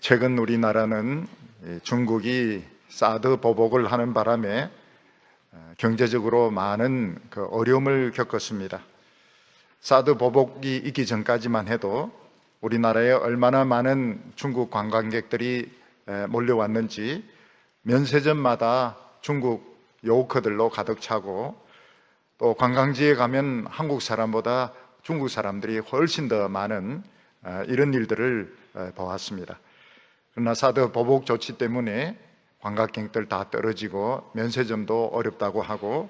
최근 우리나라는 중국이 사드 보복을 하는 바람에 경제적으로 많은 어려움을 겪었습니다. 사드 보복이 있기 전까지만 해도 우리나라에 얼마나 많은 중국 관광객들이 몰려왔는지 면세점마다 중국 요커들로 가득 차고, 또 관광지에 가면 한국 사람보다 중국 사람들이 훨씬 더 많은 이런 일들을 보았습니다. 그러나 사드 보복 조치 때문에 관광객들 다 떨어지고 면세점도 어렵다고 하고,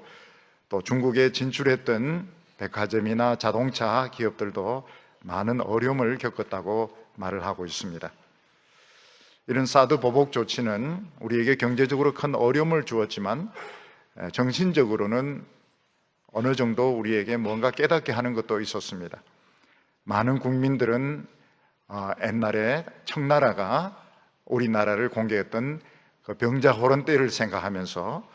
또 중국에 진출했던 백화점이나 자동차 기업들도 많은 어려움을 겪었다고 말을 하고 있습니다. 이런 사드 보복 조치는 우리에게 경제적으로 큰 어려움을 주었지만 정신적으로는 어느 정도 우리에게 뭔가 깨닫게 하는 것도 있었습니다. 많은 국민들은 옛날에 청나라가 우리나라를 공격했던 그 병자호란 때를 생각하면서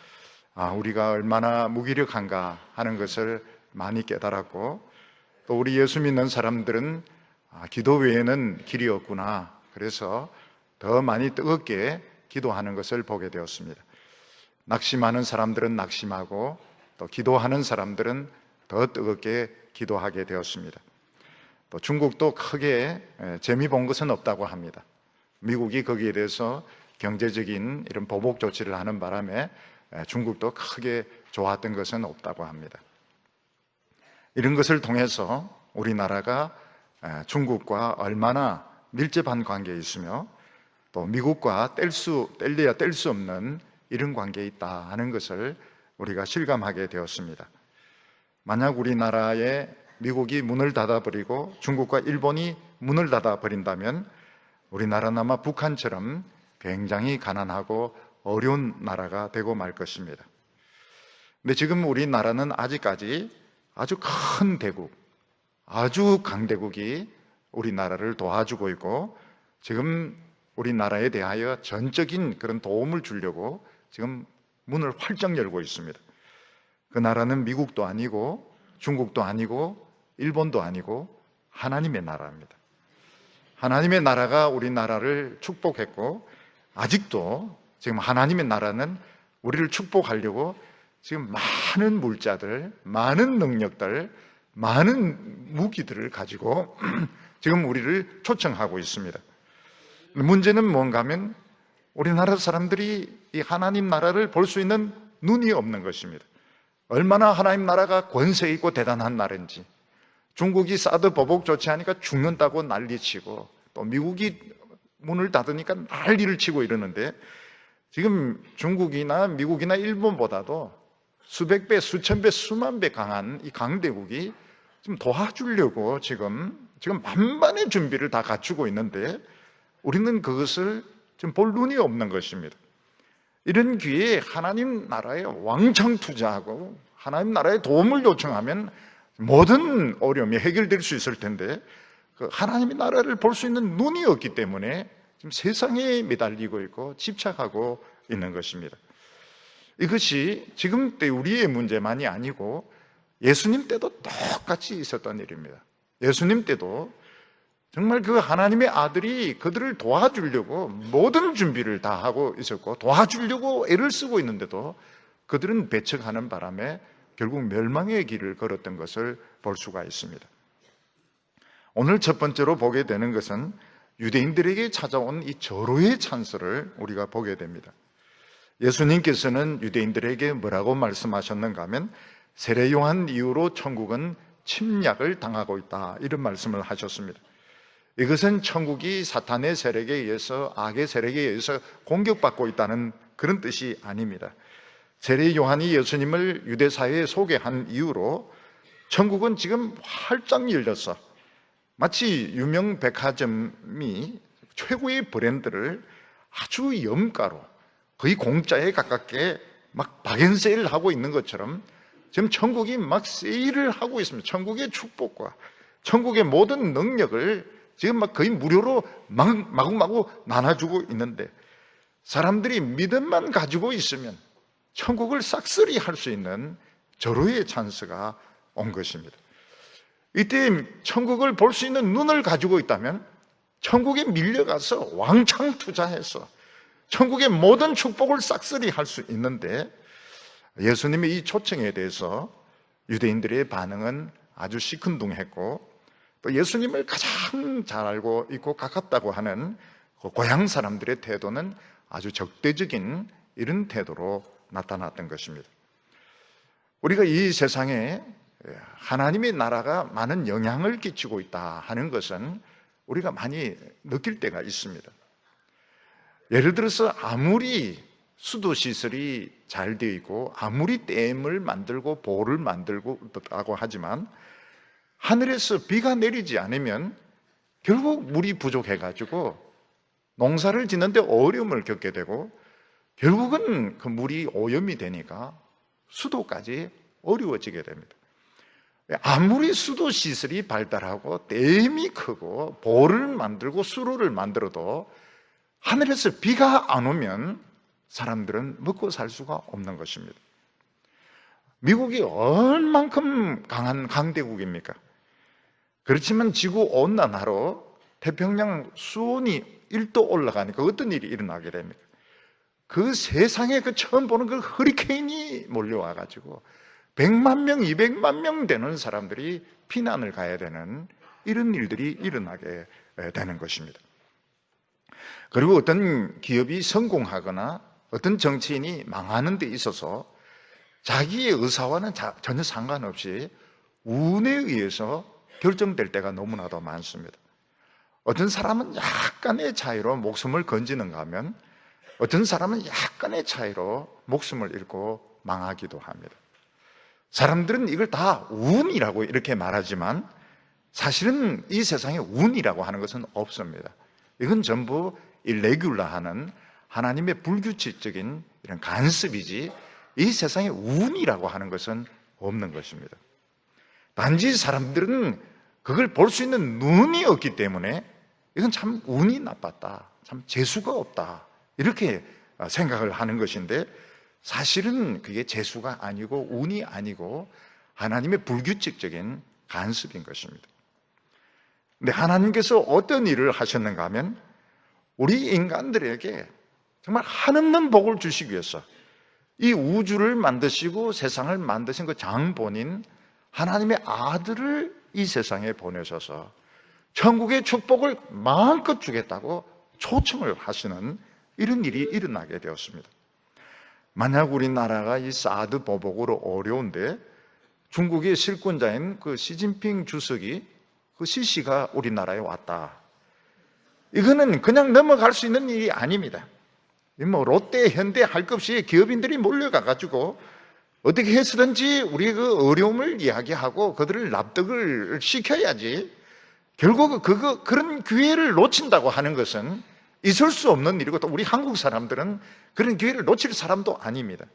우리가 얼마나 무기력한가 하는 것을 많이 깨달았고, 또 우리 예수 믿는 사람들은 기도 외에는 길이 없구나, 그래서 더 많이 뜨겁게 기도하는 것을 보게 되었습니다. 낙심하는 사람들은 낙심하고, 또 기도하는 사람들은 더 뜨겁게 기도하게 되었습니다. 또 중국도 크게 재미 본 것은 없다고 합니다. 미국이 거기에 대해서 경제적인 이런 보복 조치를 하는 바람에 중국도 크게 좋았던 것은 없다고 합니다. 이런 것을 통해서 우리나라가 중국과 얼마나 밀접한 관계에 있으며, 또 미국과 뗄래야 뗄 수 없는 이런 관계에 있다 하는 것을 우리가 실감하게 되었습니다. 만약 우리나라에 미국이 문을 닫아버리고 중국과 일본이 문을 닫아버린다면 우리나라는 아마 북한처럼 굉장히 가난하고 어려운 나라가 되고 말 것입니다. 근데 지금 우리나라는 아직까지 아주 큰 대국, 아주 강대국이 우리나라를 도와주고 있고, 지금 우리나라에 대하여 전적인 그런 도움을 주려고 지금 문을 활짝 열고 있습니다. 그 나라는 미국도 아니고 중국도 아니고 일본도 아니고 하나님의 나라입니다. 하나님의 나라가 우리나라를 축복했고, 아직도 지금 하나님의 나라는 우리를 축복하려고 지금 많은 물자들, 많은 능력들, 많은 무기들을 가지고 지금 우리를 초청하고 있습니다. 문제는 뭔가 하면 우리나라 사람들이 이 하나님 나라를 볼 수 있는 눈이 없는 것입니다. 얼마나 하나님 나라가 권세 있고 대단한 나라인지. 중국이 사드 보복 조치하니까 죽는다고 난리치고, 또 미국이 문을 닫으니까 난리를 치고 이러는데, 지금 중국이나 미국이나 일본보다도 수백 배, 수천 배, 수만 배 강한 이 강대국이 지금 도와주려고 지금 만반의 준비를 다 갖추고 있는데, 우리는 그것을 지금 볼 눈이 없는 것입니다. 이런 기회에 하나님 나라에 왕창 투자하고 하나님 나라에 도움을 요청하면 모든 어려움이 해결될 수 있을 텐데, 그 하나님의 나라를 볼 수 있는 눈이 없기 때문에 지금 세상에 매달리고 있고 집착하고 있는 것입니다. 이것이 지금 때 우리의 문제만이 아니고 예수님 때도 똑같이 있었던 일입니다. 예수님 때도 정말 그 하나님의 아들이 그들을 도와주려고 모든 준비를 다 하고 있었고, 도와주려고 애를 쓰고 있는데도 그들은 배척하는 바람에 결국 멸망의 길을 걸었던 것을 볼 수가 있습니다. 오늘 첫 번째로 보게 되는 것은 유대인들에게 찾아온 이 절호의 찬스를 우리가 보게 됩니다. 예수님께서는 유대인들에게 뭐라고 말씀하셨는가 하면, 세례 요한 이후로 천국은 침략을 당하고 있다, 이런 말씀을 하셨습니다. 이것은 천국이 사탄의 세력에 의해서, 악의 세력에 의해서 공격받고 있다는 그런 뜻이 아닙니다. 세례 요한이 예수님을 유대 사회에 소개한 이후로 천국은 지금 활짝 열려서 마치 유명 백화점이 최고의 브랜드를 아주 염가로 거의 공짜에 가깝게 막 박앤세일을 하고 있는 것처럼 지금 천국이 막 세일을 하고 있습니다. 천국의 축복과 천국의 모든 능력을 지금 막 거의 무료로 마구마구 나눠주고 있는데, 사람들이 믿음만 가지고 있으면 천국을 싹쓸이 할 수 있는 절호의 찬스가 온 것입니다. 이때 천국을 볼 수 있는 눈을 가지고 있다면 천국에 밀려가서 왕창 투자해서 천국의 모든 축복을 싹쓸이 할 수 있는데, 예수님의 이 초청에 대해서 유대인들의 반응은 아주 시큰둥했고, 또 예수님을 가장 잘 알고 있고 가깝다고 하는 그 고향 사람들의 태도는 아주 적대적인 이런 태도로 나타났던 것입니다. 우리가 이 세상에 하나님의 나라가 많은 영향을 끼치고 있다 하는 것은 우리가 많이 느낄 때가 있습니다. 예를 들어서 아무리 수도 시설이 잘 되어 있고 아무리 댐을 만들고 보를 만들고 하지만 하늘에서 비가 내리지 않으면 결국 물이 부족해가지고 농사를 짓는데 어려움을 겪게 되고, 결국은 그 물이 오염이 되니까 수도까지 어려워지게 됩니다. 아무리 수도 시설이 발달하고 댐이 크고 보를 만들고 수로를 만들어도 하늘에서 비가 안 오면 사람들은 먹고 살 수가 없는 것입니다. 미국이 얼만큼 강한 강대국입니까? 그렇지만 지구 온난화로 태평양 수온이 1도 올라가니까 어떤 일이 일어나게 됩니까? 그 세상에 처음 보는 그 허리케인이 몰려와가지고 100만 명, 200만 명 되는 사람들이 피난을 가야 되는 이런 일들이 일어나게 되는 것입니다. 그리고 어떤 기업이 성공하거나 어떤 정치인이 망하는 데 있어서 자기의 의사와는 전혀 상관없이 운에 의해서 결정될 때가 너무나도 많습니다. 어떤 사람은 약간의 차이로 목숨을 건지는가 하면 어떤 사람은 약간의 차이로 목숨을 잃고 망하기도 합니다. 사람들은 이걸 다 운이라고 이렇게 말하지만 사실은 이 세상에 운이라고 하는 것은 없습니다. 이건 전부 일레귤라 하는 하나님의 불규칙적인 이런 간섭이지 이 세상에 운이라고 하는 것은 없는 것입니다. 단지 사람들은 그걸 볼 수 있는 눈이 없기 때문에 이건 참 운이 나빴다, 참 재수가 없다 이렇게 생각을 하는 것인데, 사실은 그게 재수가 아니고 운이 아니고 하나님의 불규칙적인 간섭인 것입니다. 근데 하나님께서 어떤 일을 하셨는가 하면 우리 인간들에게 정말 한없는 복을 주시기 위해서 이 우주를 만드시고 세상을 만드신 그 장본인 하나님의 아들을 이 세상에 보내셔서 천국의 축복을 마음껏 주겠다고 초청을 하시는 이런 일이 일어나게 되었습니다. 만약 우리나라가 이 사드 보복으로 어려운데 중국의 실권자인 그 시진핑 주석이 그 시시가 우리나라에 왔다, 이거는 그냥 넘어갈 수 있는 일이 아닙니다. 뭐 롯데, 현대 할 것 없이 기업인들이 몰려가가지고 어떻게 해서든지 우리 그 어려움을 이야기하고 그들을 납득을 시켜야지, 결국 그런 기회를 놓친다고 하는 것은 있을 수 없는 일이고, 또 우리 한국 사람들은 그런 기회를 놓칠 사람도 아닙니다.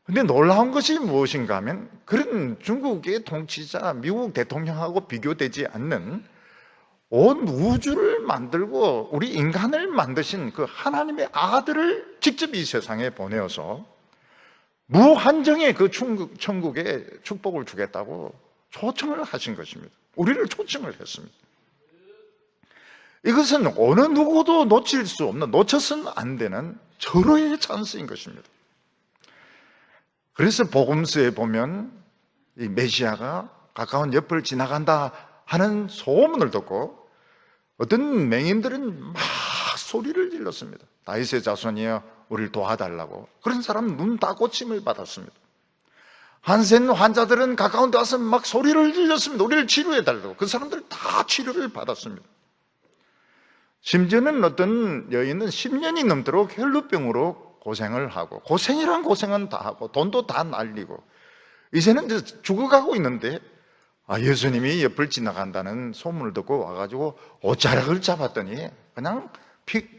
근데 놀라운 것이 무엇인가 하면 그런 중국의 통치자, 미국 대통령하고 비교되지 않는 온 우주를 만들고 우리 인간을 만드신 그 하나님의 아들을 직접 이 세상에 보내어서 무한정의 그 천국에 축복을 주겠다고 초청을 하신 것입니다. 우리를 초청을 했습니다. 이것은 어느 누구도 놓칠 수 없는, 놓쳐서는 안 되는 절호의 찬스인 것입니다. 그래서 복음서에 보면 이 메시아가 가까운 옆을 지나간다 하는 소문을 듣고 어떤 맹인들은 막 소리를 질렀습니다. 다윗의 자손이여 우리를 도와달라고. 그런 사람은 눈 다 고침을 받았습니다. 한센 환자들은 가까운 데 와서 막 소리를 질렀습니다. 우리를 치료해달라고. 그 사람들 다 치료를 받았습니다. 심지어는 어떤 여인은 10년이 넘도록 혈루병으로 고생을 하고, 고생이란 고생은 다 하고 돈도 다 날리고 이제는 죽어가고 있는데 예수님이 옆을 지나간다는 소문을 듣고 와가지고 옷자락을 잡았더니 그냥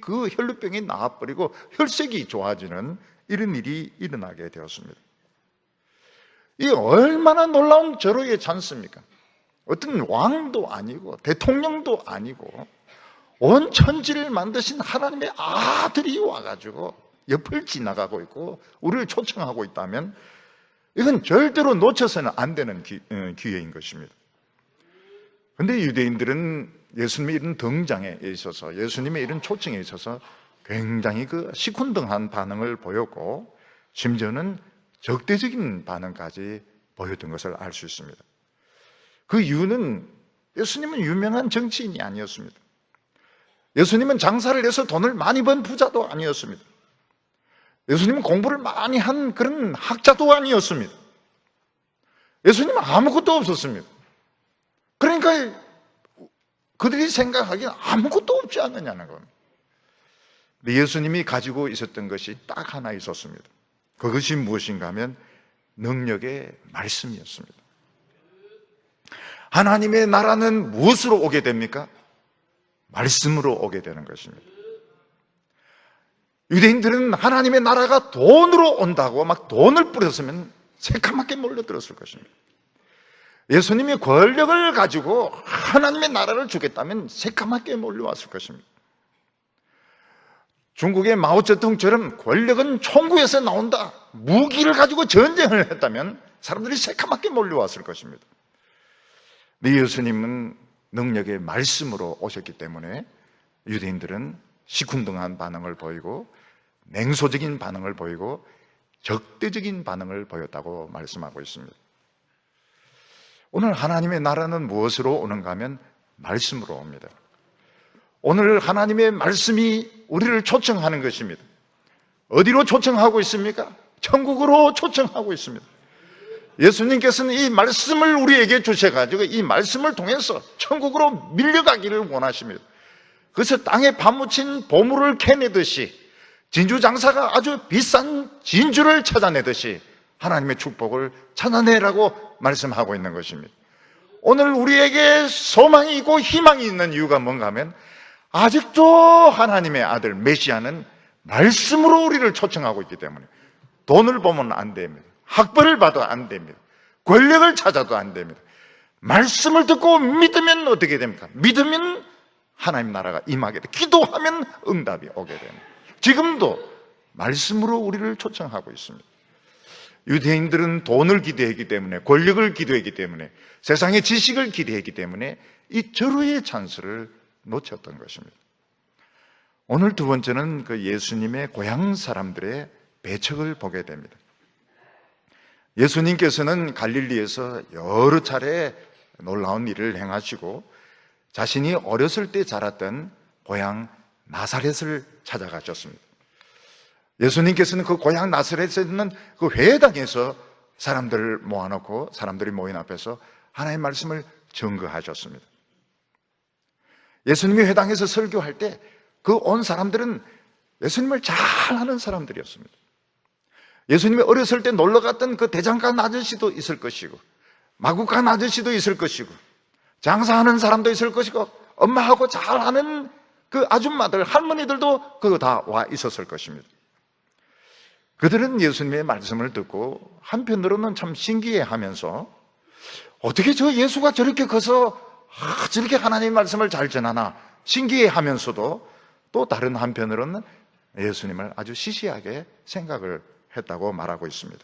그 혈루병이 나와버리고 혈색이 좋아지는 이런 일이 일어나게 되었습니다. 이 얼마나 놀라운 절호의 찬스입니까? 어떤 왕도 아니고 대통령도 아니고 온 천지를 만드신 하나님의 아들이 와가지고 옆을 지나가고 있고 우리를 초청하고 있다면 이건 절대로 놓쳐서는 안 되는 기회인 것입니다. 근데 유대인들은 예수님의 이런 등장에 있어서, 예수님의 이런 초청에 있어서 굉장히 시큰둥한 반응을 보였고, 심지어는 적대적인 반응까지 보였던 것을 알 수 있습니다. 그 이유는 예수님은 유명한 정치인이 아니었습니다. 예수님은 장사를 해서 돈을 많이 번 부자도 아니었습니다. 예수님은 공부를 많이 한 그런 학자도 아니었습니다. 예수님은 아무것도 없었습니다. 그러니까 그들이 생각하기엔 아무것도 없지 않느냐는 겁니다. 예수님이 가지고 있었던 것이 딱 하나 있었습니다. 그것이 무엇인가 하면 능력의 말씀이었습니다. 하나님의 나라는 무엇으로 오게 됩니까? 말씀으로 오게 되는 것입니다. 유대인들은 하나님의 나라가 돈으로 온다고 막 돈을 뿌렸으면 새카맣게 몰려들었을 것입니다. 예수님이 권력을 가지고 하나님의 나라를 주겠다면 새카맣게 몰려왔을 것입니다. 중국의 마오쩌둥처럼 권력은 총구에서 나온다, 무기를 가지고 전쟁을 했다면 사람들이 새카맣게 몰려왔을 것입니다. 네, 예수님은 능력의 말씀으로 오셨기 때문에 유대인들은 시큰둥한 반응을 보이고 냉소적인 반응을 보이고 적대적인 반응을 보였다고 말씀하고 있습니다. 오늘 하나님의 나라는 무엇으로 오는가 하면 말씀으로 옵니다. 오늘 하나님의 말씀이 우리를 초청하는 것입니다. 어디로 초청하고 있습니까? 천국으로 초청하고 있습니다. 예수님께서는 이 말씀을 우리에게 주셔가지고 이 말씀을 통해서 천국으로 밀려가기를 원하십니다. 그래서 땅에 파묻힌 보물을 캐내듯이, 진주장사가 아주 비싼 진주를 찾아내듯이 하나님의 축복을 찾아내라고 말씀하고 있는 것입니다. 오늘 우리에게 소망이 있고 희망이 있는 이유가 뭔가 하면 아직도 하나님의 아들 메시아는 말씀으로 우리를 초청하고 있기 때문에 돈을 보면 안 됩니다. 학벌을 봐도 안 됩니다. 권력을 찾아도 안 됩니다. 말씀을 듣고 믿으면 어떻게 됩니까? 믿으면 하나님 나라가 임하게 돼. 기도하면 응답이 오게 됩니다. 지금도 말씀으로 우리를 초청하고 있습니다. 유대인들은 돈을 기대했기 때문에, 권력을 기대했기 때문에, 세상의 지식을 기대했기 때문에 이 절호의 찬스를 놓쳤던 것입니다. 오늘 두 번째는 그 예수님의 고향 사람들의 배척을 보게 됩니다. 예수님께서는 갈릴리에서 여러 차례 놀라운 일을 행하시고 자신이 어렸을 때 자랐던 고향 나사렛을 찾아가셨습니다. 예수님께서는 그 고향 나사렛에 있는 그 회당에서 사람들을 모아놓고 사람들이 모인 앞에서 하나님의 말씀을 증거하셨습니다. 예수님이 회당에서 설교할 때 그 온 사람들은 예수님을 잘 아는 사람들이었습니다. 예수님이 어렸을 때 놀러 갔던 그 대장간 아저씨도 있을 것이고, 마구간 아저씨도 있을 것이고, 장사하는 사람도 있을 것이고, 엄마하고 잘 아는 그 아줌마들, 할머니들도 그거 다 와 있었을 것입니다. 그들은 예수님의 말씀을 듣고 한편으로는 참 신기해하면서 어떻게 저 예수가 저렇게 커서 저렇게 하나님의 말씀을 잘 전하나 신기해하면서도 또 다른 한편으로는 예수님을 아주 시시하게 생각을 했다고 말하고 있습니다.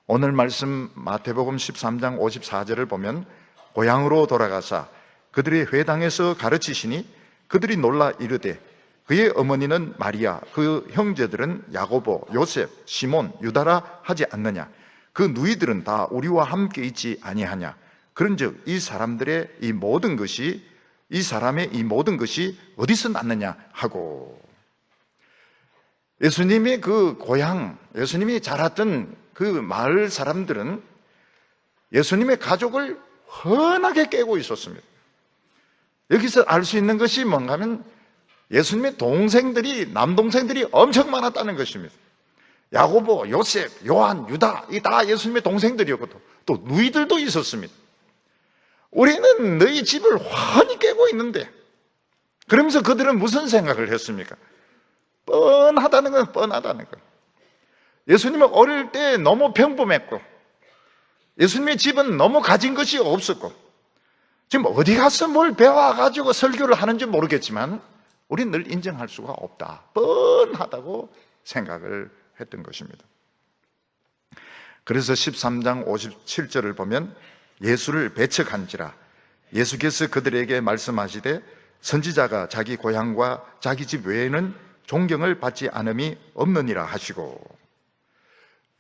오늘 말씀 마태복음 13장 54절을 보면 고향으로 돌아가사 그들의 회당에서 가르치시니 그들이 놀라 이르되 그의 어머니는 마리아, 그 형제들은 야고보, 요셉, 시몬, 유다라 하지 않느냐? 그 누이들은 다 우리와 함께 있지 아니하냐? 그런즉 이 사람의 이 모든 것이 어디서 났느냐 하고, 예수님의 그 고향, 예수님이 자랐던 그 마을 사람들은 예수님의 가족을 훤하게 깨고 있었습니다. 여기서 알 수 있는 것이 뭔가 하면 예수님의 동생들이, 남동생들이 엄청 많았다는 것입니다. 야고보, 요셉, 요한, 유다, 이 다 예수님의 동생들이었고 또 누이들도 있었습니다. 우리는 너희 집을 훤히 깨고 있는데, 그러면서 그들은 무슨 생각을 했습니까? 뻔하다는 건 뻔하다는 거예요. 예수님은 어릴 때 너무 평범했고 예수님의 집은 너무 가진 것이 없었고 지금 어디 가서 뭘 배워가지고 설교를 하는지 모르겠지만 우리는 늘 인정할 수가 없다, 뻔하다고 생각을 했던 것입니다. 그래서 13장 57절을 보면 예수를 배척한지라 예수께서 그들에게 말씀하시되 선지자가 자기 고향과 자기 집 외에는 존경을 받지 않음이 없느니라 하시고,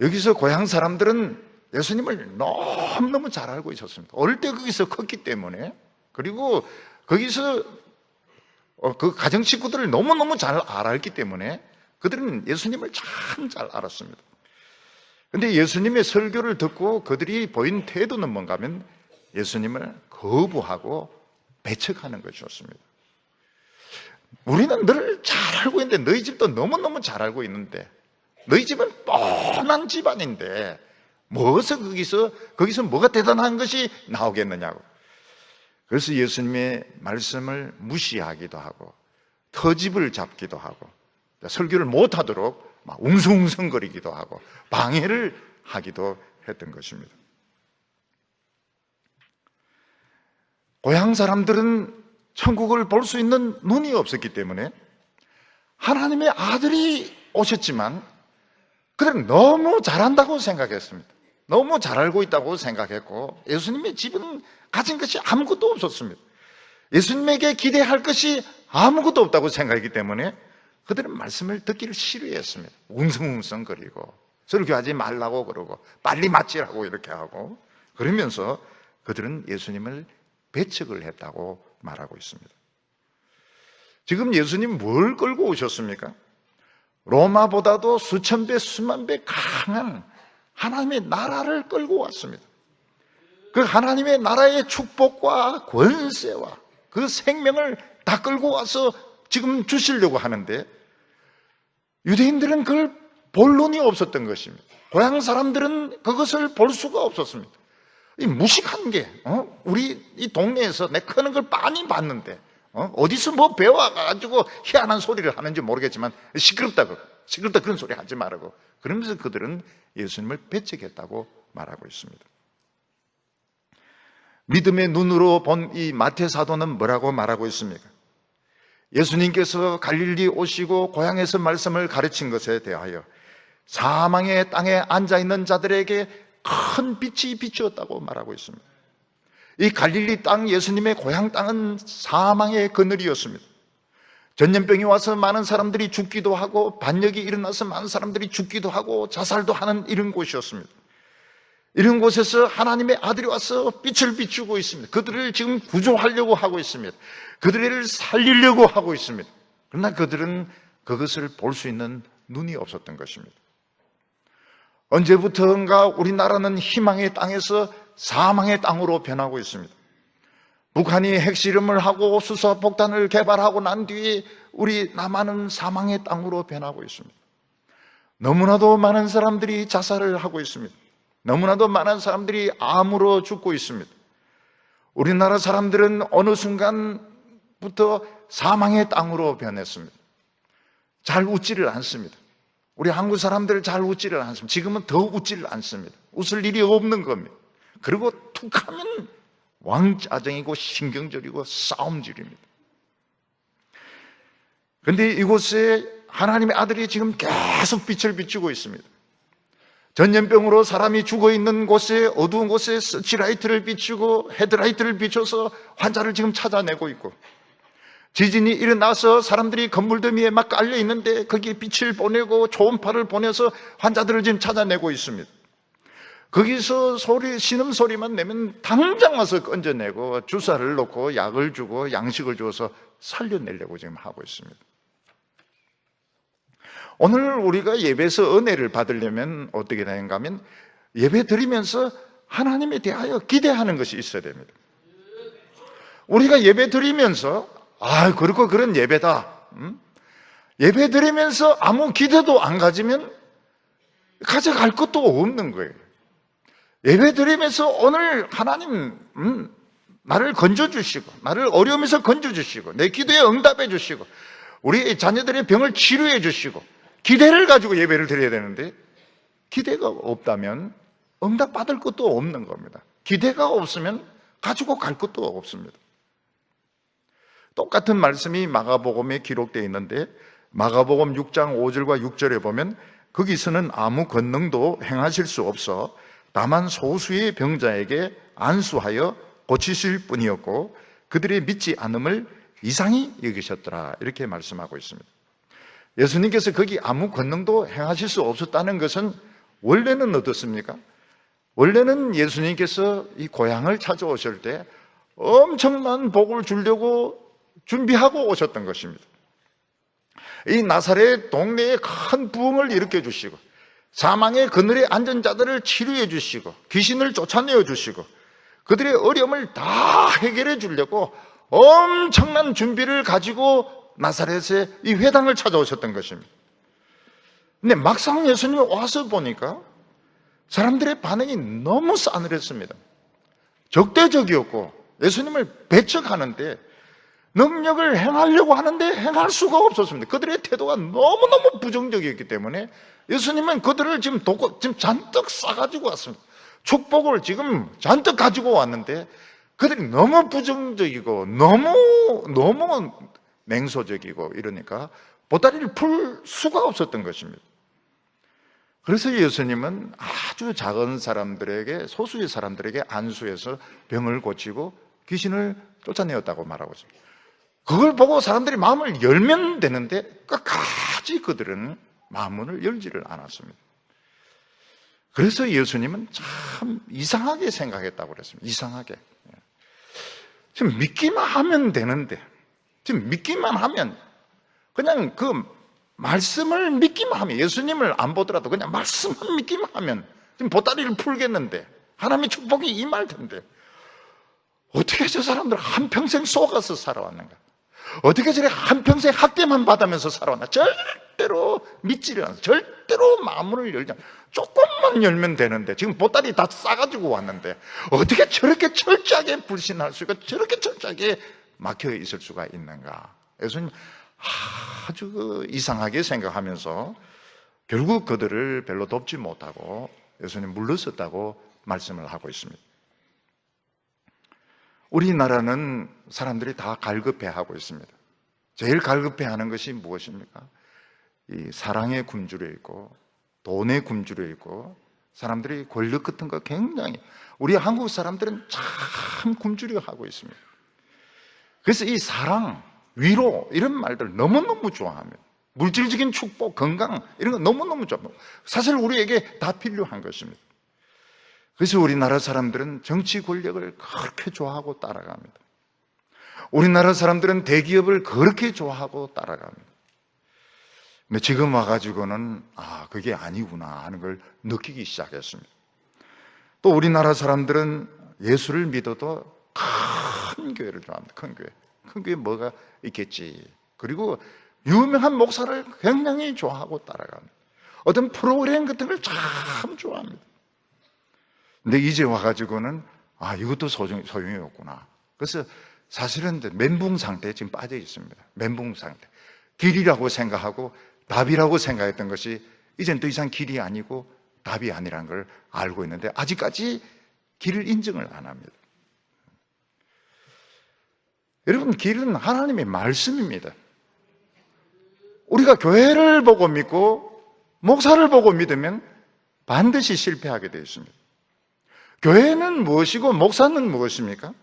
여기서 고향 사람들은 예수님을 너무너무 잘 알고 있었습니다. 어릴 때 거기서 컸기 때문에, 그리고 거기서 그 가정 식구들을 너무너무 잘 알았기 때문에 그들은 예수님을 참 잘 알았습니다. 그런데 예수님의 설교를 듣고 그들이 보인 태도는 뭔가 하면 예수님을 거부하고 배척하는 것이었습니다. 우리는 늘 잘 알고 있는데, 너희 집도 너무너무 잘 알고 있는데, 너희 집은 뻔한 집안인데 무엇을 거기서 뭐가 대단한 것이 나오겠느냐고. 그래서 예수님의 말씀을 무시하기도 하고 터집을 잡기도 하고 설교를 못하도록 막 웅성웅성거리기도 하고 방해를 하기도 했던 것입니다. 고향 사람들은 천국을 볼 수 있는 눈이 없었기 때문에 하나님의 아들이 오셨지만 그들은 너무 잘한다고 생각했습니다. 너무 잘 알고 있다고 생각했고, 예수님의 집은 가진 것이 아무것도 없었습니다. 예수님에게 기대할 것이 아무것도 없다고 생각했기 때문에 그들은 말씀을 듣기를 싫어했습니다. 웅성웅성거리고 설교하지 말라고 그러고 빨리 마치라고 이렇게 하고, 그러면서 그들은 예수님을 배척을 했다고 말하고 있습니다. 지금 예수님 뭘 끌고 오셨습니까? 로마보다도 수천 배, 수만 배 강한 하나님의 나라를 끌고 왔습니다. 그 하나님의 나라의 축복과 권세와 그 생명을 다 끌고 와서 지금 주시려고 하는데, 유대인들은 그걸 볼 눈이 없었던 것입니다. 고향 사람들은 그것을 볼 수가 없었습니다. 이 무식한 게, 우리 이 동네에서 내 크는 걸 많이 봤는데, 어디서 뭐 배워가지고 희한한 소리를 하는지 모르겠지만 시끄럽다 그런 소리 하지 말라고. 그러면서 그들은 예수님을 배척했다고 말하고 있습니다. 믿음의 눈으로 본 이 마태 사도는 뭐라고 말하고 있습니까? 예수님께서 갈릴리 오시고 고향에서 말씀을 가르친 것에 대하여 사망의 땅에 앉아있는 자들에게 큰 빛이 비추었다고 말하고 있습니다. 이 갈릴리 땅, 예수님의 고향 땅은 사망의 그늘이었습니다. 전염병이 와서 많은 사람들이 죽기도 하고, 반역이 일어나서 많은 사람들이 죽기도 하고 자살도 하는 이런 곳이었습니다. 이런 곳에서 하나님의 아들이 와서 빛을 비추고 있습니다. 그들을 지금 구조하려고 하고 있습니다. 그들을 살리려고 하고 있습니다. 그러나 그들은 그것을 볼 수 있는 눈이 없었던 것입니다. 언제부터인가 우리나라는 희망의 땅에서 사망의 땅으로 변하고 있습니다. 북한이 핵실험을 하고 수소폭탄을 개발하고 난 뒤에 우리 남한은 사망의 땅으로 변하고 있습니다. 너무나도 많은 사람들이 자살을 하고 있습니다. 너무나도 많은 사람들이 암으로 죽고 있습니다. 우리나라 사람들은 어느 순간부터 사망의 땅으로 변했습니다. 잘 웃지를 않습니다. 우리 한국 사람들 잘 웃지를 않습니다. 지금은 더 웃지를 않습니다. 웃을 일이 없는 겁니다. 그리고 툭 하면 왕짜증이고 신경절이고 싸움질입니다. 그런데 이곳에 하나님의 아들이 지금 계속 빛을 비추고 있습니다. 전염병으로 사람이 죽어있는 곳에, 어두운 곳에 서치라이트를 비추고 헤드라이트를 비춰서 환자를 지금 찾아내고 있고, 지진이 일어나서 사람들이 건물 더미에 막 깔려 있는데 거기에 빛을 보내고 초음파를 보내서 환자들을 지금 찾아내고 있습니다. 거기서 신음소리만 내면 당장 와서 건져내고 주사를 놓고 약을 주고 양식을 주어서 살려내려고 지금 하고 있습니다. 오늘 우리가 예배에서 은혜를 받으려면 어떻게 되는가 하면 예배 드리면서 하나님에 대하여 기대하는 것이 있어야 됩니다. 우리가 예배 드리면서 그렇고 그런 예배다, 예배 드리면서 아무 기대도 안 가지면 가져갈 것도 없는 거예요. 예배 드리면서 오늘 하나님 나를 건져주시고, 나를 어려움에서 건져주시고, 내 기도에 응답해 주시고, 우리 자녀들의 병을 치료해 주시고, 기대를 가지고 예배를 드려야 되는데, 기대가 없다면 응답 받을 것도 없는 겁니다. 기대가 없으면 가지고 갈 것도 없습니다. 똑같은 말씀이 마가복음에 기록되어 있는데, 마가복음 6장 5절과 6절에 보면 거기서는 아무 권능도 행하실 수 없어 다만 소수의 병자에게 안수하여 고치실 뿐이었고 그들의 믿지 않음을 이상히 여기셨더라, 이렇게 말씀하고 있습니다. 예수님께서 거기 아무 권능도 행하실 수 없었다는 것은 원래는 어떻습니까? 원래는 예수님께서 이 고향을 찾아오실 때 엄청난 복을 주려고 준비하고 오셨던 것입니다. 이 나사렛 동네에 큰 부흥을 일으켜 주시고 사망의 그늘에 앉은 자들을 치료해 주시고 귀신을 쫓아내어 주시고 그들의 어려움을 다 해결해 주려고 엄청난 준비를 가지고 나사렛에 이 회당을 찾아오셨던 것입니다. 근데 막상 예수님이 와서 보니까 사람들의 반응이 너무 싸늘했습니다. 적대적이었고 예수님을 배척하는데 능력을 행하려고 하는데 행할 수가 없었습니다. 그들의 태도가 너무너무 부정적이었기 때문에 예수님은 그들을 지금 잔뜩 싸가지고 왔습니다. 축복을 지금 잔뜩 가지고 왔는데 그들이 너무 부정적이고 너무 냉소적이고 이러니까 보따리를 풀 수가 없었던 것입니다. 그래서 예수님은 아주 작은 사람들에게, 소수의 사람들에게 안수해서 병을 고치고 귀신을 쫓아내었다고 말하고 있습니다. 그걸 보고 사람들이 마음을 열면 되는데 끝까지 그들은 마음문을 열지를 않았습니다. 그래서 예수님은 참 이상하게 생각했다고 그랬습니다. 이상하게. 지금 믿기만 하면 되는데, 지금 믿기만 하면, 그냥 그 말씀을 믿기만 하면, 예수님을 안 보더라도 그냥 말씀만 믿기만 하면 지금 보따리를 풀겠는데, 하나님의 축복이 임할 텐데 어떻게 저 사람들 한평생 속아서 살아왔는가? 어떻게 저래 한평생 학대만 받으면서 살아왔나? 절대로 믿지를 않아요. 절대로 마음을 열지 않아요. 조금만 열면 되는데 지금 보따리 다 싸가지고 왔는데 어떻게 저렇게 철저하게 불신할 수 있고 저렇게 철저하게 막혀 있을 수가 있는가? 예수님 아주 이상하게 생각하면서 결국 그들을 별로 돕지 못하고 예수님 물러섰다고 말씀을 하고 있습니다. 우리나라는 사람들이 다 갈급해하고 있습니다. 제일 갈급해하는 것이 무엇입니까? 이 사랑에 굶주려 있고 돈에 굶주려 있고 사람들이 권력 같은 거 굉장히, 우리 한국 사람들은 참 굶주려 하고 있습니다. 그래서 이 사랑, 위로 이런 말들 너무너무 좋아합니다. 물질적인 축복, 건강 이런 거 너무너무 좋아합니다. 사실 우리에게 다 필요한 것입니다. 그래서 우리나라 사람들은 정치 권력을 그렇게 좋아하고 따라갑니다. 우리나라 사람들은 대기업을 그렇게 좋아하고 따라갑니다. 근데 지금 와가지고는 그게 아니구나 하는 걸 느끼기 시작했습니다. 또 우리나라 사람들은 예수를 믿어도 큰 교회를 좋아합니다. 큰 교회. 큰 교회 뭐가 있겠지. 그리고 유명한 목사를 굉장히 좋아하고 따라갑니다. 어떤 프로그램 같은 걸 참 좋아합니다. 근데 이제 와가지고는 이것도 소용이 없구나. 그래서 사실은 멘붕 상태에 지금 빠져 있습니다. 멘붕 상태. 길이라고 생각하고 답이라고 생각했던 것이 이젠 더 이상 길이 아니고 답이 아니라는 걸 알고 있는데 아직까지 길을 인정을 안 합니다. 여러분, 길은 하나님의 말씀입니다. 우리가 교회를 보고 믿고 목사를 보고 믿으면 반드시 실패하게 되어 있습니다. 교회는 무엇이고 목사는 무엇입니까?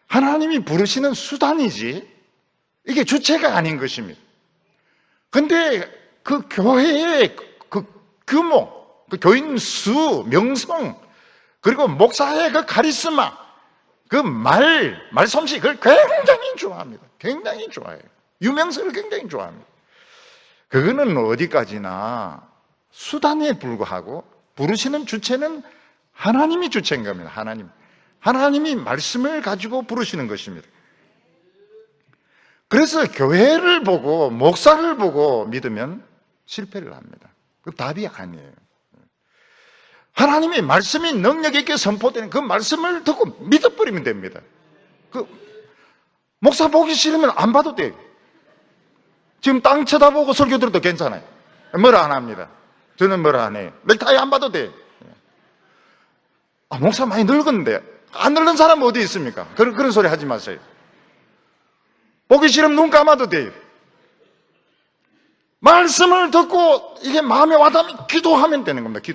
하나님이 부르시는 수단이지 이게 주체가 아닌 것입니다. 근데 그 교회의 그 규모, 그 교인 수, 명성, 그리고 목사의 그 카리스마, 그 말솜씨, 그걸 굉장히 좋아합니다. 굉장히 좋아해요. 유명세를 굉장히 좋아합니다. 그거는 어디까지나 수단에 불과하고 부르시는 주체는 하나님이 주체인 겁니다. 하나님이 말씀을 가지고 부르시는 것입니다. 그래서 교회를 보고 목사를 보고 믿으면 실패를 합니다. 그 답이 아니에요. 하나님의 말씀이 능력 있게 선포되는 그 말씀을 듣고 믿어버리면 됩니다. 그 목사 보기 싫으면 안 봐도 돼요. 지금 땅 쳐다보고 설교 들어도 괜찮아요. 뭐라 안 합니다. 저는 뭐라 안 해요. 넥타이 안 봐도 돼요. 목사 많이 늙었는데 안 늙은 사람 어디 있습니까? 그런 소리 하지 마세요. 보기 싫으면 눈 감아도 돼요. 말씀을 듣고 이게 마음에 와닿으면 기도하면 되는 겁니다.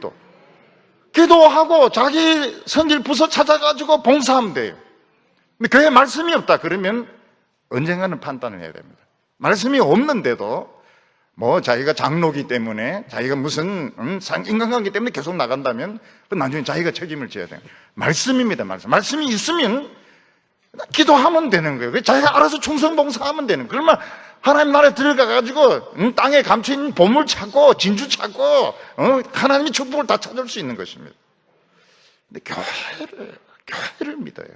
기도하고 자기 성질 부서 찾아가지고 봉사하면 돼요. 근데 교회에 말씀이 없다 그러면 언젠가는 판단을 해야 됩니다. 말씀이 없는데도 뭐 자기가 장로기 때문에 자기가 무슨 인간관계 때문에 계속 나간다면 그 나중에 자기가 책임을 져야 돼요. 말씀입니다. 말씀이 있으면 기도하면 되는 거예요. 자기가 알아서 충성봉사하면 되는 거예요. 그러면 하나님 나라에 들어가가지고 땅에 감춰있는 보물 찾고 진주 찾고 하나님의 축복을 다 찾을 수 있는 것입니다. 근데 교회를 믿어요.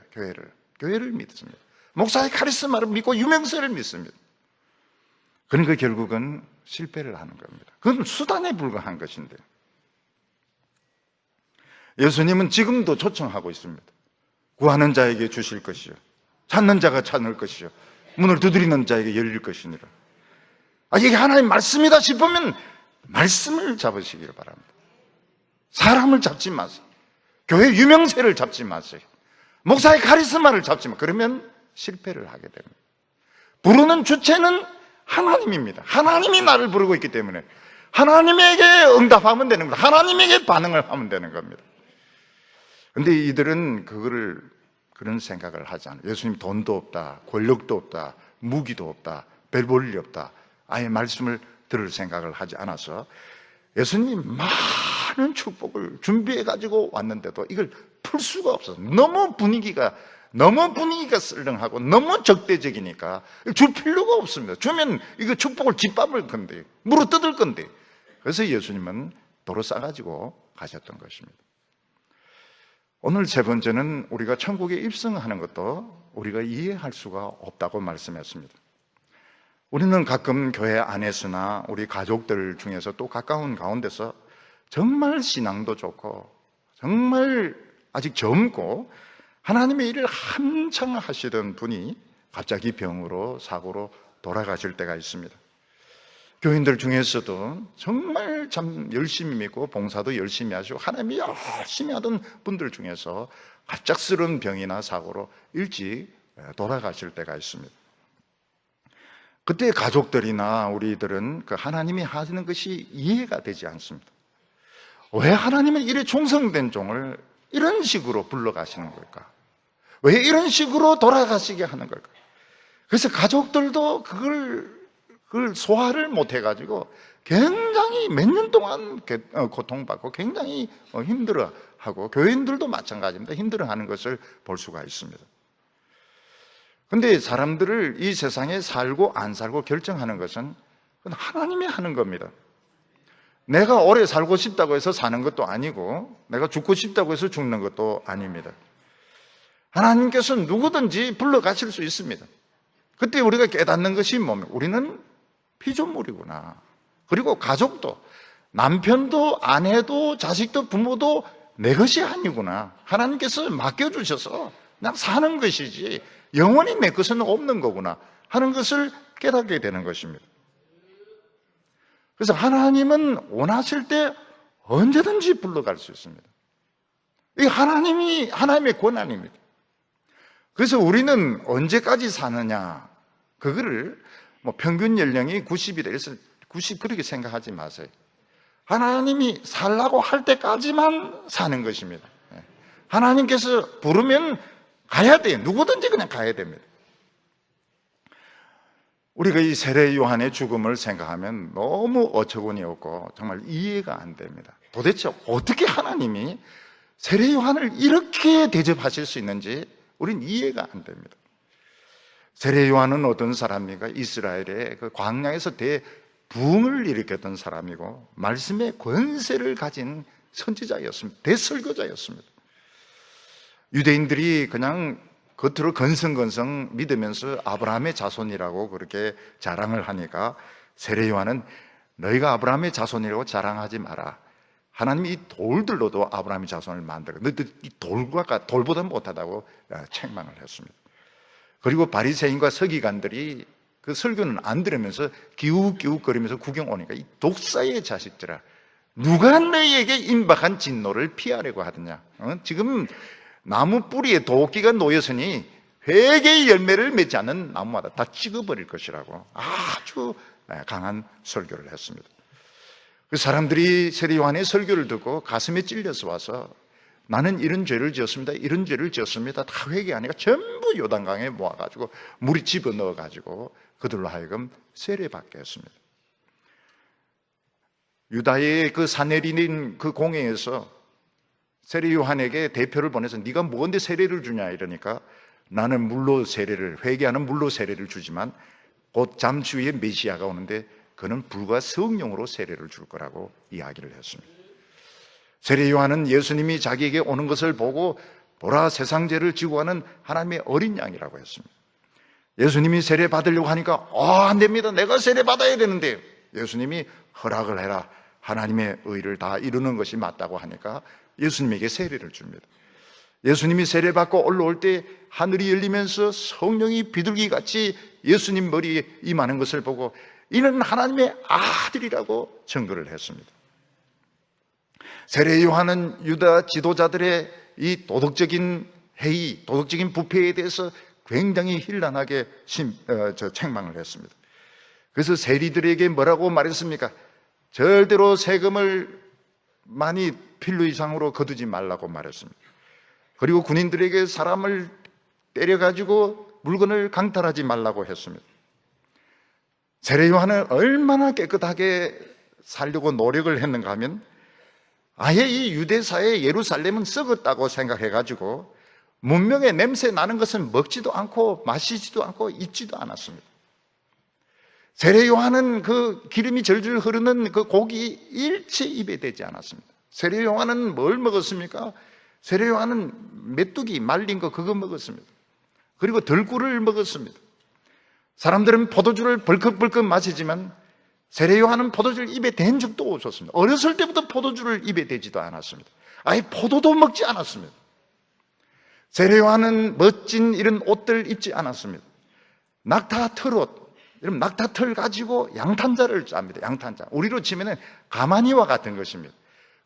교회를 믿습니다. 목사의 카리스마를 믿고 유명세를 믿습니다. 그러니까 결국은 실패를 하는 겁니다. 그건 수단에 불과한 것인데, 예수님은 지금도 초청하고 있습니다. 구하는 자에게 주실 것이요, 찾는 자가 찾을 것이요, 문을 두드리는 자에게 열릴 것이니라. 이게 하나님 말씀이다 싶으면 말씀을 잡으시기를 바랍니다. 사람을 잡지 마세요. 교회 유명세를 잡지 마세요. 목사의 카리스마를 잡지 마세요. 그러면 실패를 하게 됩니다. 부르는 주체는 하나님입니다. 하나님이 나를 부르고 있기 때문에 하나님에게 응답하면 되는 겁니다. 하나님에게 반응을 하면 되는 겁니다. 그런데 이들은 그런 생각을 하지 않아요. 예수님 돈도 없다, 권력도 없다, 무기도 없다, 별 볼 일이 없다, 아예 말씀을 들을 생각을 하지 않아서 예수님 많은 축복을 준비해가지고 왔는데도 이걸 풀 수가 없어서 너무 분위기가 썰렁하고 너무 적대적이니까 줄 필요가 없습니다. 주면 이거 축복을 짓밟을 건데, 물어 뜯을 건데. 그래서 예수님은 도로 싸가지고 가셨던 것입니다. 오늘 세 번째는 우리가 천국에 입성하는 것도 우리가 이해할 수가 없다고 말씀했습니다. 우리는 가끔 교회 안에서나 우리 가족들 중에서 또 가까운 가운데서 정말 신앙도 좋고 정말 아직 젊고 하나님의 일을 한창 하시던 분이 갑자기 병으로 사고로 돌아가실 때가 있습니다. 교인들 중에서도 정말 참 열심히 믿고 봉사도 열심히 하시고 하나님이 열심히 하던 분들 중에서 갑작스러운 병이나 사고로 일찍 돌아가실 때가 있습니다. 그때 가족들이나 우리들은 그 하나님이 하시는 것이 이해가 되지 않습니다. 왜 하나님의 일에 충성된 종을 이런 식으로 불러가시는 걸까? 왜 이런 식으로 돌아가시게 하는 걸까? 그래서 가족들도 그걸 소화를 못 해가지고 굉장히 몇 년 동안 고통받고 굉장히 힘들어하고, 교인들도 마찬가지입니다. 힘들어하는 것을 볼 수가 있습니다. 그런데 사람들을 이 세상에 살고 안 살고 결정하는 것은 하나님이 하는 겁니다. 내가 오래 살고 싶다고 해서 사는 것도 아니고 내가 죽고 싶다고 해서 죽는 것도 아닙니다. 하나님께서 누구든지 불러가실 수 있습니다. 그때 우리가 깨닫는 것이 뭡니까? 우리는 피조물이구나. 그리고 가족도, 남편도 아내도 자식도 부모도 내 것이 아니구나. 하나님께서 맡겨주셔서 그냥 사는 것이지 영원히 내 것은 없는 거구나 하는 것을 깨닫게 되는 것입니다. 그래서 하나님은 원하실 때 언제든지 불러갈 수 있습니다. 이 하나님의 권한입니다. 그래서 우리는 언제까지 사느냐, 그거를 평균 연령이 90이다 그래서 90 그렇게 생각하지 마세요. 하나님이 살라고 할 때까지만 사는 것입니다. 하나님께서 부르면 가야 돼요. 누구든지 그냥 가야 됩니다. 우리가 이 세례 요한의 죽음을 생각하면 너무 어처구니 없고 정말 이해가 안 됩니다. 도대체 어떻게 하나님이 세례 요한을 이렇게 대접하실 수 있는지 우린 이해가 안 됩니다. 세례 요한은 어떤 사람입니까? 이스라엘의 그 광야에서 대부흥을 일으켰던 사람이고 말씀의 권세를 가진 선지자였습니다. 대설교자였습니다. 유대인들이 그냥 겉으로 건성건성 믿으면서 아브라함의 자손이라고 그렇게 자랑을 하니까 세례 요한은 너희가 아브라함의 자손이라고 자랑하지 마라. 하나님이 이 돌들로도 아브라함의 자손을 만들어. 너희들 이 돌보다 못하다고 책망을 했습니다. 그리고 바리새인과 서기관들이 그 설교는 안 들으면서 기웃기웃거리면서 구경 오니까 이 독사의 자식들아, 누가 너희에게 임박한 진노를 피하려고 하느냐? 지금 나무 뿌리에 도끼가 놓였으니 회개의 열매를 맺지 않는 나무마다 다 찍어버릴 것이라고 아주 강한 설교를 했습니다. 그 사람들이 세례 요한의 설교를 듣고 가슴에 찔려서 와서 나는 이런 죄를 지었습니다. 이런 죄를 지었습니다. 다 회개하니까 전부 요단강에 모아가지고 물이 집어넣어가지고 그들로 하여금 세례받게 했습니다. 유다의 그 사내리는 그 공회에서 세례 요한에게 대표를 보내서 네가 뭔데 세례를 주냐 이러니까 나는 물로 세례를, 회개하는 물로 세례를 주지만 곧 잠시 후에 메시아가 오는데 그는 불과 성령으로 세례를 줄 거라고 이야기를 했습니다. 세례 요한은 예수님이 자기에게 오는 것을 보고 보라 세상 죄를 지고 가는 하나님의 어린 양이라고 했습니다. 예수님이 세례 받으려고 하니까 안 됩니다. 내가 세례 받아야 되는데 예수님이 허락을 해라. 하나님의 의를 다 이루는 것이 맞다고 하니까 예수님에게 세례를 줍니다. 예수님이 세례 받고 올라올 때 하늘이 열리면서 성령이 비둘기같이 예수님 머리에 임하는 것을 보고 이는 하나님의 아들이라고 증거를 했습니다. 세례 요한은 유다 지도자들의 이 도덕적인 회의, 도덕적인 부패에 대해서 굉장히 hir난하게 책망을 했습니다. 그래서 세리들에게 뭐라고 말했습니까? 절대로 세금을 많이 필요 이상으로 거두지 말라고 말했습니다. 그리고 군인들에게 사람을 때려가지고 물건을 강탈하지 말라고 했습니다. 세례 요한은 얼마나 깨끗하게 살려고 노력을 했는가 하면 아예 이 유대사의 예루살렘은 썩었다고 생각해가지고 문명의 냄새 나는 것은 먹지도 않고 마시지도 않고 입지도 않았습니다. 세례 요한은 그 기름이 절절 흐르는 그 고기 일체 입에 대지 않았습니다. 세례 요한은 뭘 먹었습니까? 세례 요한은 메뚜기 말린 거 그거 먹었습니다. 그리고 들꿀을 먹었습니다. 사람들은 포도주를 벌컥벌컥 마시지만 세례 요한은 포도주를 입에 댄 적도 없었습니다. 어렸을 때부터 포도주를 입에 대지도 않았습니다. 아예 포도도 먹지 않았습니다. 세례 요한은 멋진 이런 옷들 입지 않았습니다. 낙타 털옷, 이런 낙타 털 가지고 양탄자를 짭니다. 양탄자. 우리로 치면은 가마니와 같은 것입니다.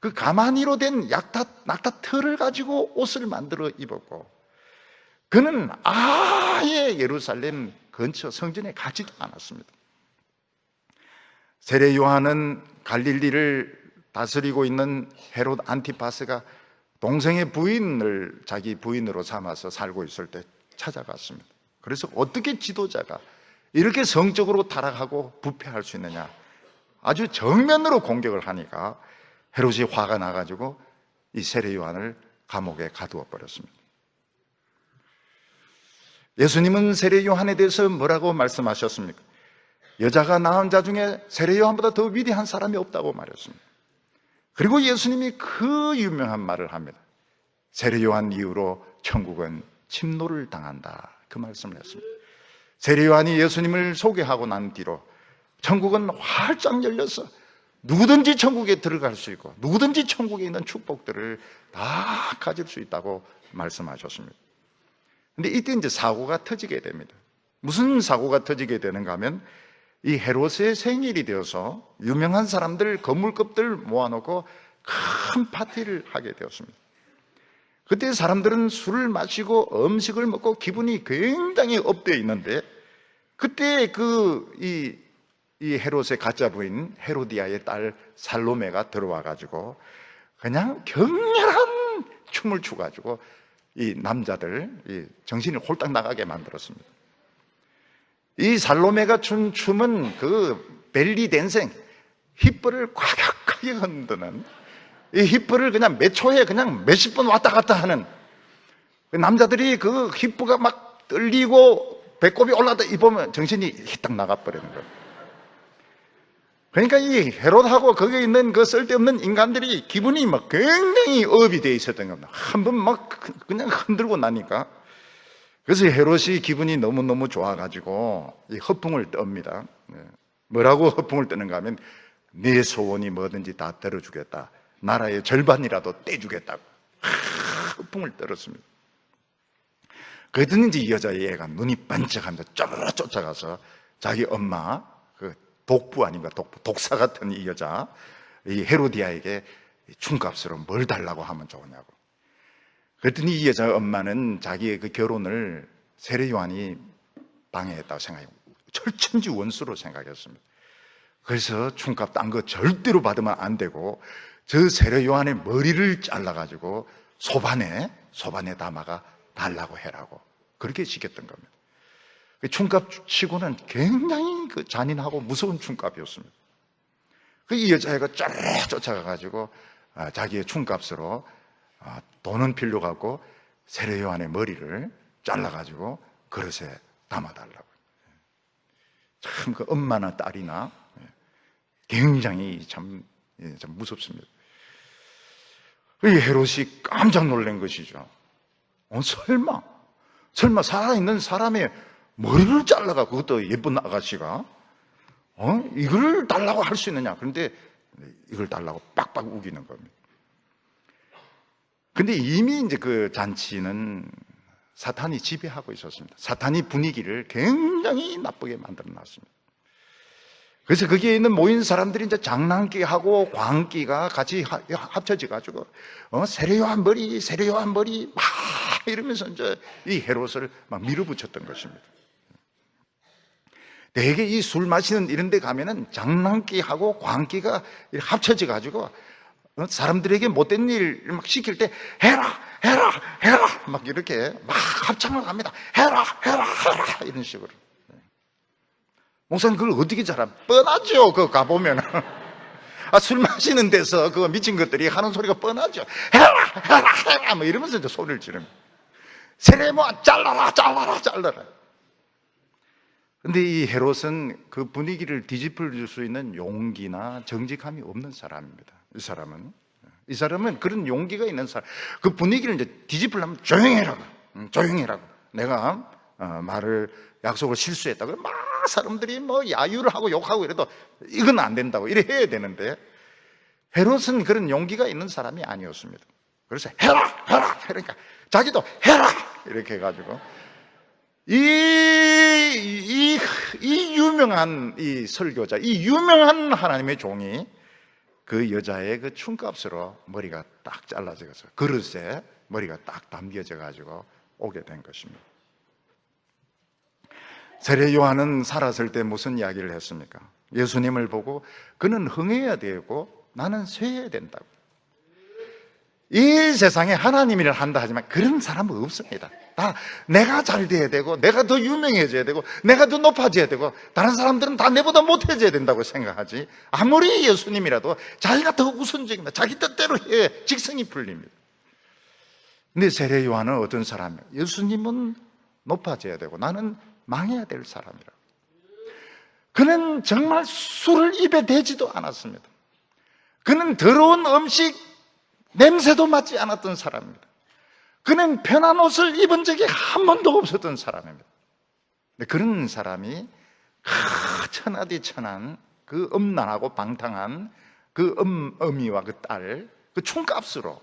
그 가마니로 된 낙타 털을 가지고 옷을 만들어 입었고, 그는 아예 예루살렘 근처 성전에 가지도 않았습니다. 세례 요한은 갈릴리를 다스리고 있는 헤롯 안티파스가 동생의 부인을 자기 부인으로 삼아서 살고 있을 때 찾아갔습니다. 그래서 어떻게 지도자가 이렇게 성적으로 타락하고 부패할 수 있느냐, 아주 정면으로 공격을 하니까 헤롯이 화가 나가지고 이 세례 요한을 감옥에 가두어 버렸습니다. 예수님은 세례 요한에 대해서 뭐라고 말씀하셨습니까? 여자가 낳은 자 중에 세례 요한보다 더 위대한 사람이 없다고 말했습니다. 그리고 예수님이 그 유명한 말을 합니다. 세례 요한 이후로 천국은 침노를 당한다, 그 말씀을 했습니다. 세례 요한이 예수님을 소개하고 난 뒤로 천국은 활짝 열려서 누구든지 천국에 들어갈 수 있고 누구든지 천국에 있는 축복들을 다 가질 수 있다고 말씀하셨습니다. 근데 이때 이제 사고가 터지게 됩니다. 무슨 사고가 터지게 되는가 하면 이 헤롯의 생일이 되어서 유명한 사람들, 건물급들 모아놓고 큰 파티를 하게 되었습니다. 그때 사람들은 술을 마시고 음식을 먹고 기분이 굉장히 업되어 있는데, 그때 이 헤롯의 가짜 부인 헤로디아의 딸 살로메가 들어와가지고 그냥 격렬한 춤을 추가지고 이 남자들 정신이 홀딱 나가게 만들었습니다. 이 살로메가 춘 춤은 그 벨리 댄싱, 힙볼을 과격하게 흔드는, 이 힙볼을 그냥 몇 초에 그냥 몇십 번 왔다 갔다 하는, 남자들이 그 힙볼가 막 떨리고 배꼽이 올라다 입으면 정신이 희딱 나가버리는 거예요. 그러니까 이 헤롯하고 거기에 있는 그 쓸데없는 인간들이 기분이 막 굉장히 업이 돼 있었던 겁니다. 한번 막 그냥 흔들고 나니까. 그래서 헤롯이 기분이 너무너무 좋아가지고 이 허풍을 떱니다. 뭐라고 허풍을 뜨는가 하면 네 소원이 뭐든지 다 들어주겠다, 나라의 절반이라도 떼주겠다고 허풍을 떨었습니다. 그랬더니 이제 이 여자애가 눈이 반짝하면서 쪼르르 쫓아가서 자기 엄마, 그 독부 아닌가, 독사 같은 이 여자, 이 헤로디아에게 춤값으로 뭘 달라고 하면 좋으냐고. 그랬더니 이 여자 엄마는 자기의 그 결혼을 세례 요한이 방해했다고 생각해요. 철천지 원수로 생각했습니다. 그래서 춤값 딴 거 절대로 받으면 안 되고 저 세례 요한의 머리를 잘라가지고 소반에 담아가 달라고 해라고 그렇게 시켰던 겁니다. 충값 치고는 굉장히 그 잔인하고 무서운 충값이었습니다. 이 여자애가 쫓아가가지고 자기의 충값으로 돈은 필요가 없고 세례 요한의 머리를 잘라가지고 그릇에 담아달라고. 참 그 엄마나 딸이나 굉장히 참 무섭습니다. 이 헤롯이 깜짝 놀란 것이죠. 설마 살아있는 사람의 머리를 잘라가 그것도 예쁜 아가씨가 이걸 달라고 할 수 있느냐? 그런데 이걸 달라고 빡빡 우기는 겁니다. 근데 이미 이제 그 잔치는 사탄이 지배하고 있었습니다. 사탄이 분위기를 굉장히 나쁘게 만들어 놨습니다. 그래서 거기에 있는 모인 사람들이 이제 장난기하고 광기가 같이 합쳐져 가지고 세례요한 머리 막 이러면서 이제 이 헤롯을 막 밀어붙였던 것입니다. 대개 이 술 마시는 이런 데 가면은 장난기하고 광기가 합쳐져 가지고 사람들에게 못된 일 막 시킬 때 해라 막 이렇게 막 합창을 합니다. 해라 이런 식으로. 목사님 그걸 어떻게 잘하? 뻔하죠. 그거 가보면 술 마시는 데서 그 미친 것들이 하는 소리가 뻔하죠. 해라 뭐 이러면서 이제 소리를 지릅니다. 세례모아 잘라라. 근데 이 헤롯은 그 분위기를 뒤집어 줄 수 있는 용기나 정직함이 없는 사람입니다. 이 사람은 그런 용기가 있는 사람. 그 분위기를 이제 뒤집으려면 조용해라고. 내가 말을 약속을 실수했다고 막 사람들이 뭐 야유를 하고 욕하고 이래도 이건 안 된다고 이래 해야 되는데 헤롯은 그런 용기가 있는 사람이 아니었습니다. 그래서 해라 그러니까 자기도 해라 이렇게 해가지고 이 유명한 이 설교자, 이 유명한 하나님의 종이 그 여자의 그 춤값으로 머리가 딱 잘라져서 그릇에 머리가 딱 담겨져 가지고 오게 된 것입니다. 세례 요한은 살았을 때 무슨 이야기를 했습니까? 예수님을 보고 그는 흥해야 되고 나는 쇠해야 된다고. 이 세상에 하나님 일을 한다 하지만 그런 사람은 없습니다. 다 내가 잘 돼야 되고 내가 더 유명해져야 되고 내가 더 높아져야 되고 다른 사람들은 다 내보다 못해져야 된다고 생각하지, 아무리 예수님이라도 자기가 더 우선적입니다. 자기 뜻대로 해 직성이 풀립니다. 근데 세례 요한은 어떤 사람이에요? 예수님은 높아져야 되고 나는 망해야 될 사람이라. 그는 정말 술을 입에 대지도 않았습니다. 그는 더러운 음식 냄새도 맡지 않았던 사람입니다. 그는 편한 옷을 입은 적이 한 번도 없었던 사람입니다. 그런 사람이 천하디천한 그 음란하고 방탕한 그 어미와 그 딸, 그 총값으로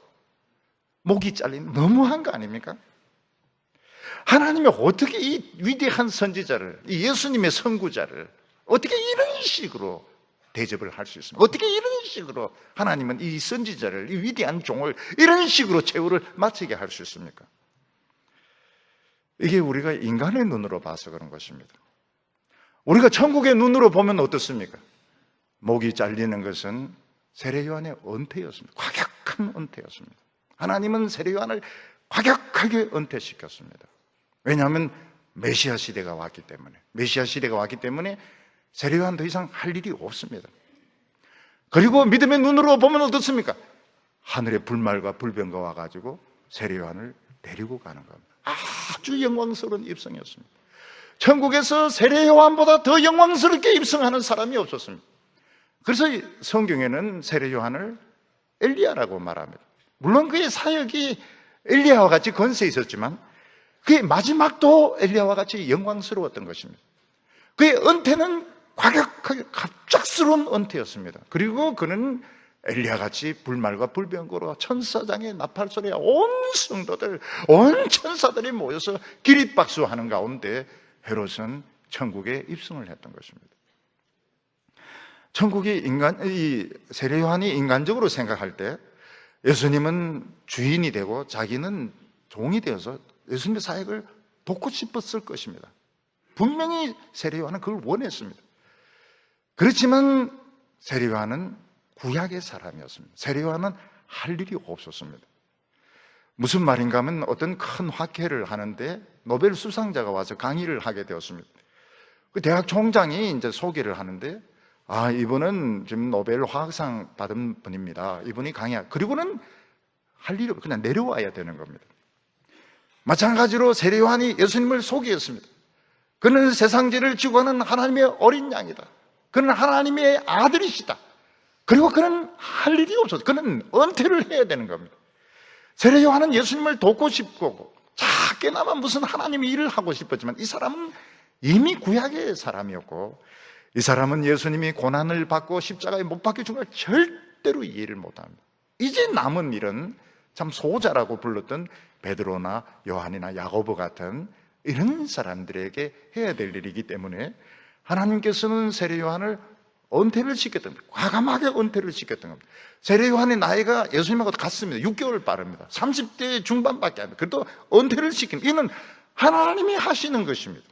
목이 잘린 너무한 거 아닙니까? 하나님이 어떻게 이 위대한 선지자를, 이 예수님의 선구자를 어떻게 이런 식으로 대접을 할 수 있습니까? 어떻게 이런 식으로 하나님은 이 선지자를, 이 위대한 종을 이런 식으로 최후를 마치게 할 수 있습니까? 이게 우리가 인간의 눈으로 봐서 그런 것입니다. 우리가 천국의 눈으로 보면 어떻습니까? 목이 잘리는 것은 세례 요한의 은퇴였습니다. 과격한 은퇴였습니다. 하나님은 세례 요한을 과격하게 은퇴시켰습니다. 왜냐하면 메시아 시대가 왔기 때문에 세례 요한 더 이상 할 일이 없습니다. 그리고 믿음의 눈으로 보면 어떻습니까? 하늘의 불말과 불병과 와가지고 세례 요한을 데리고 가는 겁니다. 아주 영광스러운 입성이었습니다. 천국에서 세례 요한보다 더 영광스럽게 입성하는 사람이 없었습니다. 그래서 성경에는 세례 요한을 엘리야라고 말합니다. 물론 그의 사역이 엘리야와 같이 권세 있었지만 그의 마지막도 엘리야와 같이 영광스러웠던 것입니다. 그의 은퇴는 과격하게 갑작스러운 은퇴였습니다. 그리고 그는 엘리야 같이 불말과 불병거로 천사장의 나팔 소리에 온 성도들, 온 천사들이 모여서 기립박수하는 가운데 헤롯은 천국에 입성을 했던 것입니다. 천국이 이 세례 요한이 인간적으로 생각할 때 예수님은 주인이 되고 자기는 종이 되어서 예수님의 사역을 돕고 싶었을 것입니다. 분명히 세례 요한은 그걸 원했습니다. 그렇지만 세례 요한은 구약의 사람이었습니다. 세례 요한은 할 일이 없었습니다. 무슨 말인가 하면 어떤 큰 학회를 하는데 노벨 수상자가 와서 강의를 하게 되었습니다. 그 대학 총장이 이제 소개를 하는데, 이분은 지금 노벨 화학상 받은 분입니다. 이분이 그리고는 할 일이 그냥 내려와야 되는 겁니다. 마찬가지로 세례 요한이 예수님을 소개했습니다. 그는 세상죄를 지고 가는 하나님의 어린 양이다. 그는 하나님의 아들이시다. 그리고 그는 할 일이 없어서 그는 은퇴를 해야 되는 겁니다. 세례 요한은 예수님을 돕고 싶고 작게나마 무슨 하나님의 일을 하고 싶었지만, 이 사람은 이미 구약의 사람이었고, 이 사람은 예수님이 고난을 받고 십자가에 못 박혀 죽은 걸 절대로 이해를 못합니다. 이제 남은 일은 참 소자라고 불렀던 베드로나 요한이나 야고보 같은 이런 사람들에게 해야 될 일이기 때문에 하나님께서는 세례 요한을 은퇴를 시켰던 겁니다. 과감하게 은퇴를 시켰던 겁니다. 세례 요한의 나이가 예수님하고 같습니다. 6개월 빠릅니다. 30대 중반밖에 안 돼요. 그래도 은퇴를 시킨, 이는 하나님이 하시는 것입니다.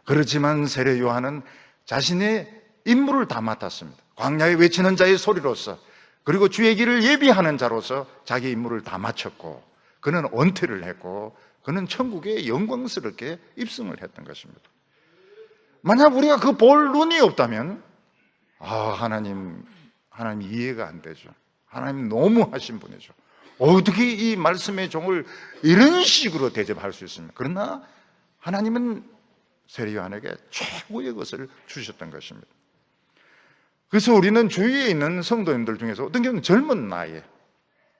그렇지만 세례 요한은 자신의 임무를 다 맡았습니다. 광야에 외치는 자의 소리로서, 그리고 주의 길을 예비하는 자로서 자기 임무를 다 마쳤고, 그는 은퇴를 했고, 그는 천국에 영광스럽게 입성을 했던 것입니다. 만약 우리가 그 볼 눈이 없다면, 하나님 이해가 안 되죠. 하나님 너무 하신 분이죠. 어떻게 이 말씀의 종을 이런 식으로 대접할 수 있습니까? 그러나 하나님은 세례 요한에게 최고의 것을 주셨던 것입니다. 그래서 우리는 주위에 있는 성도님들 중에서 어떤 경우는 젊은 나이에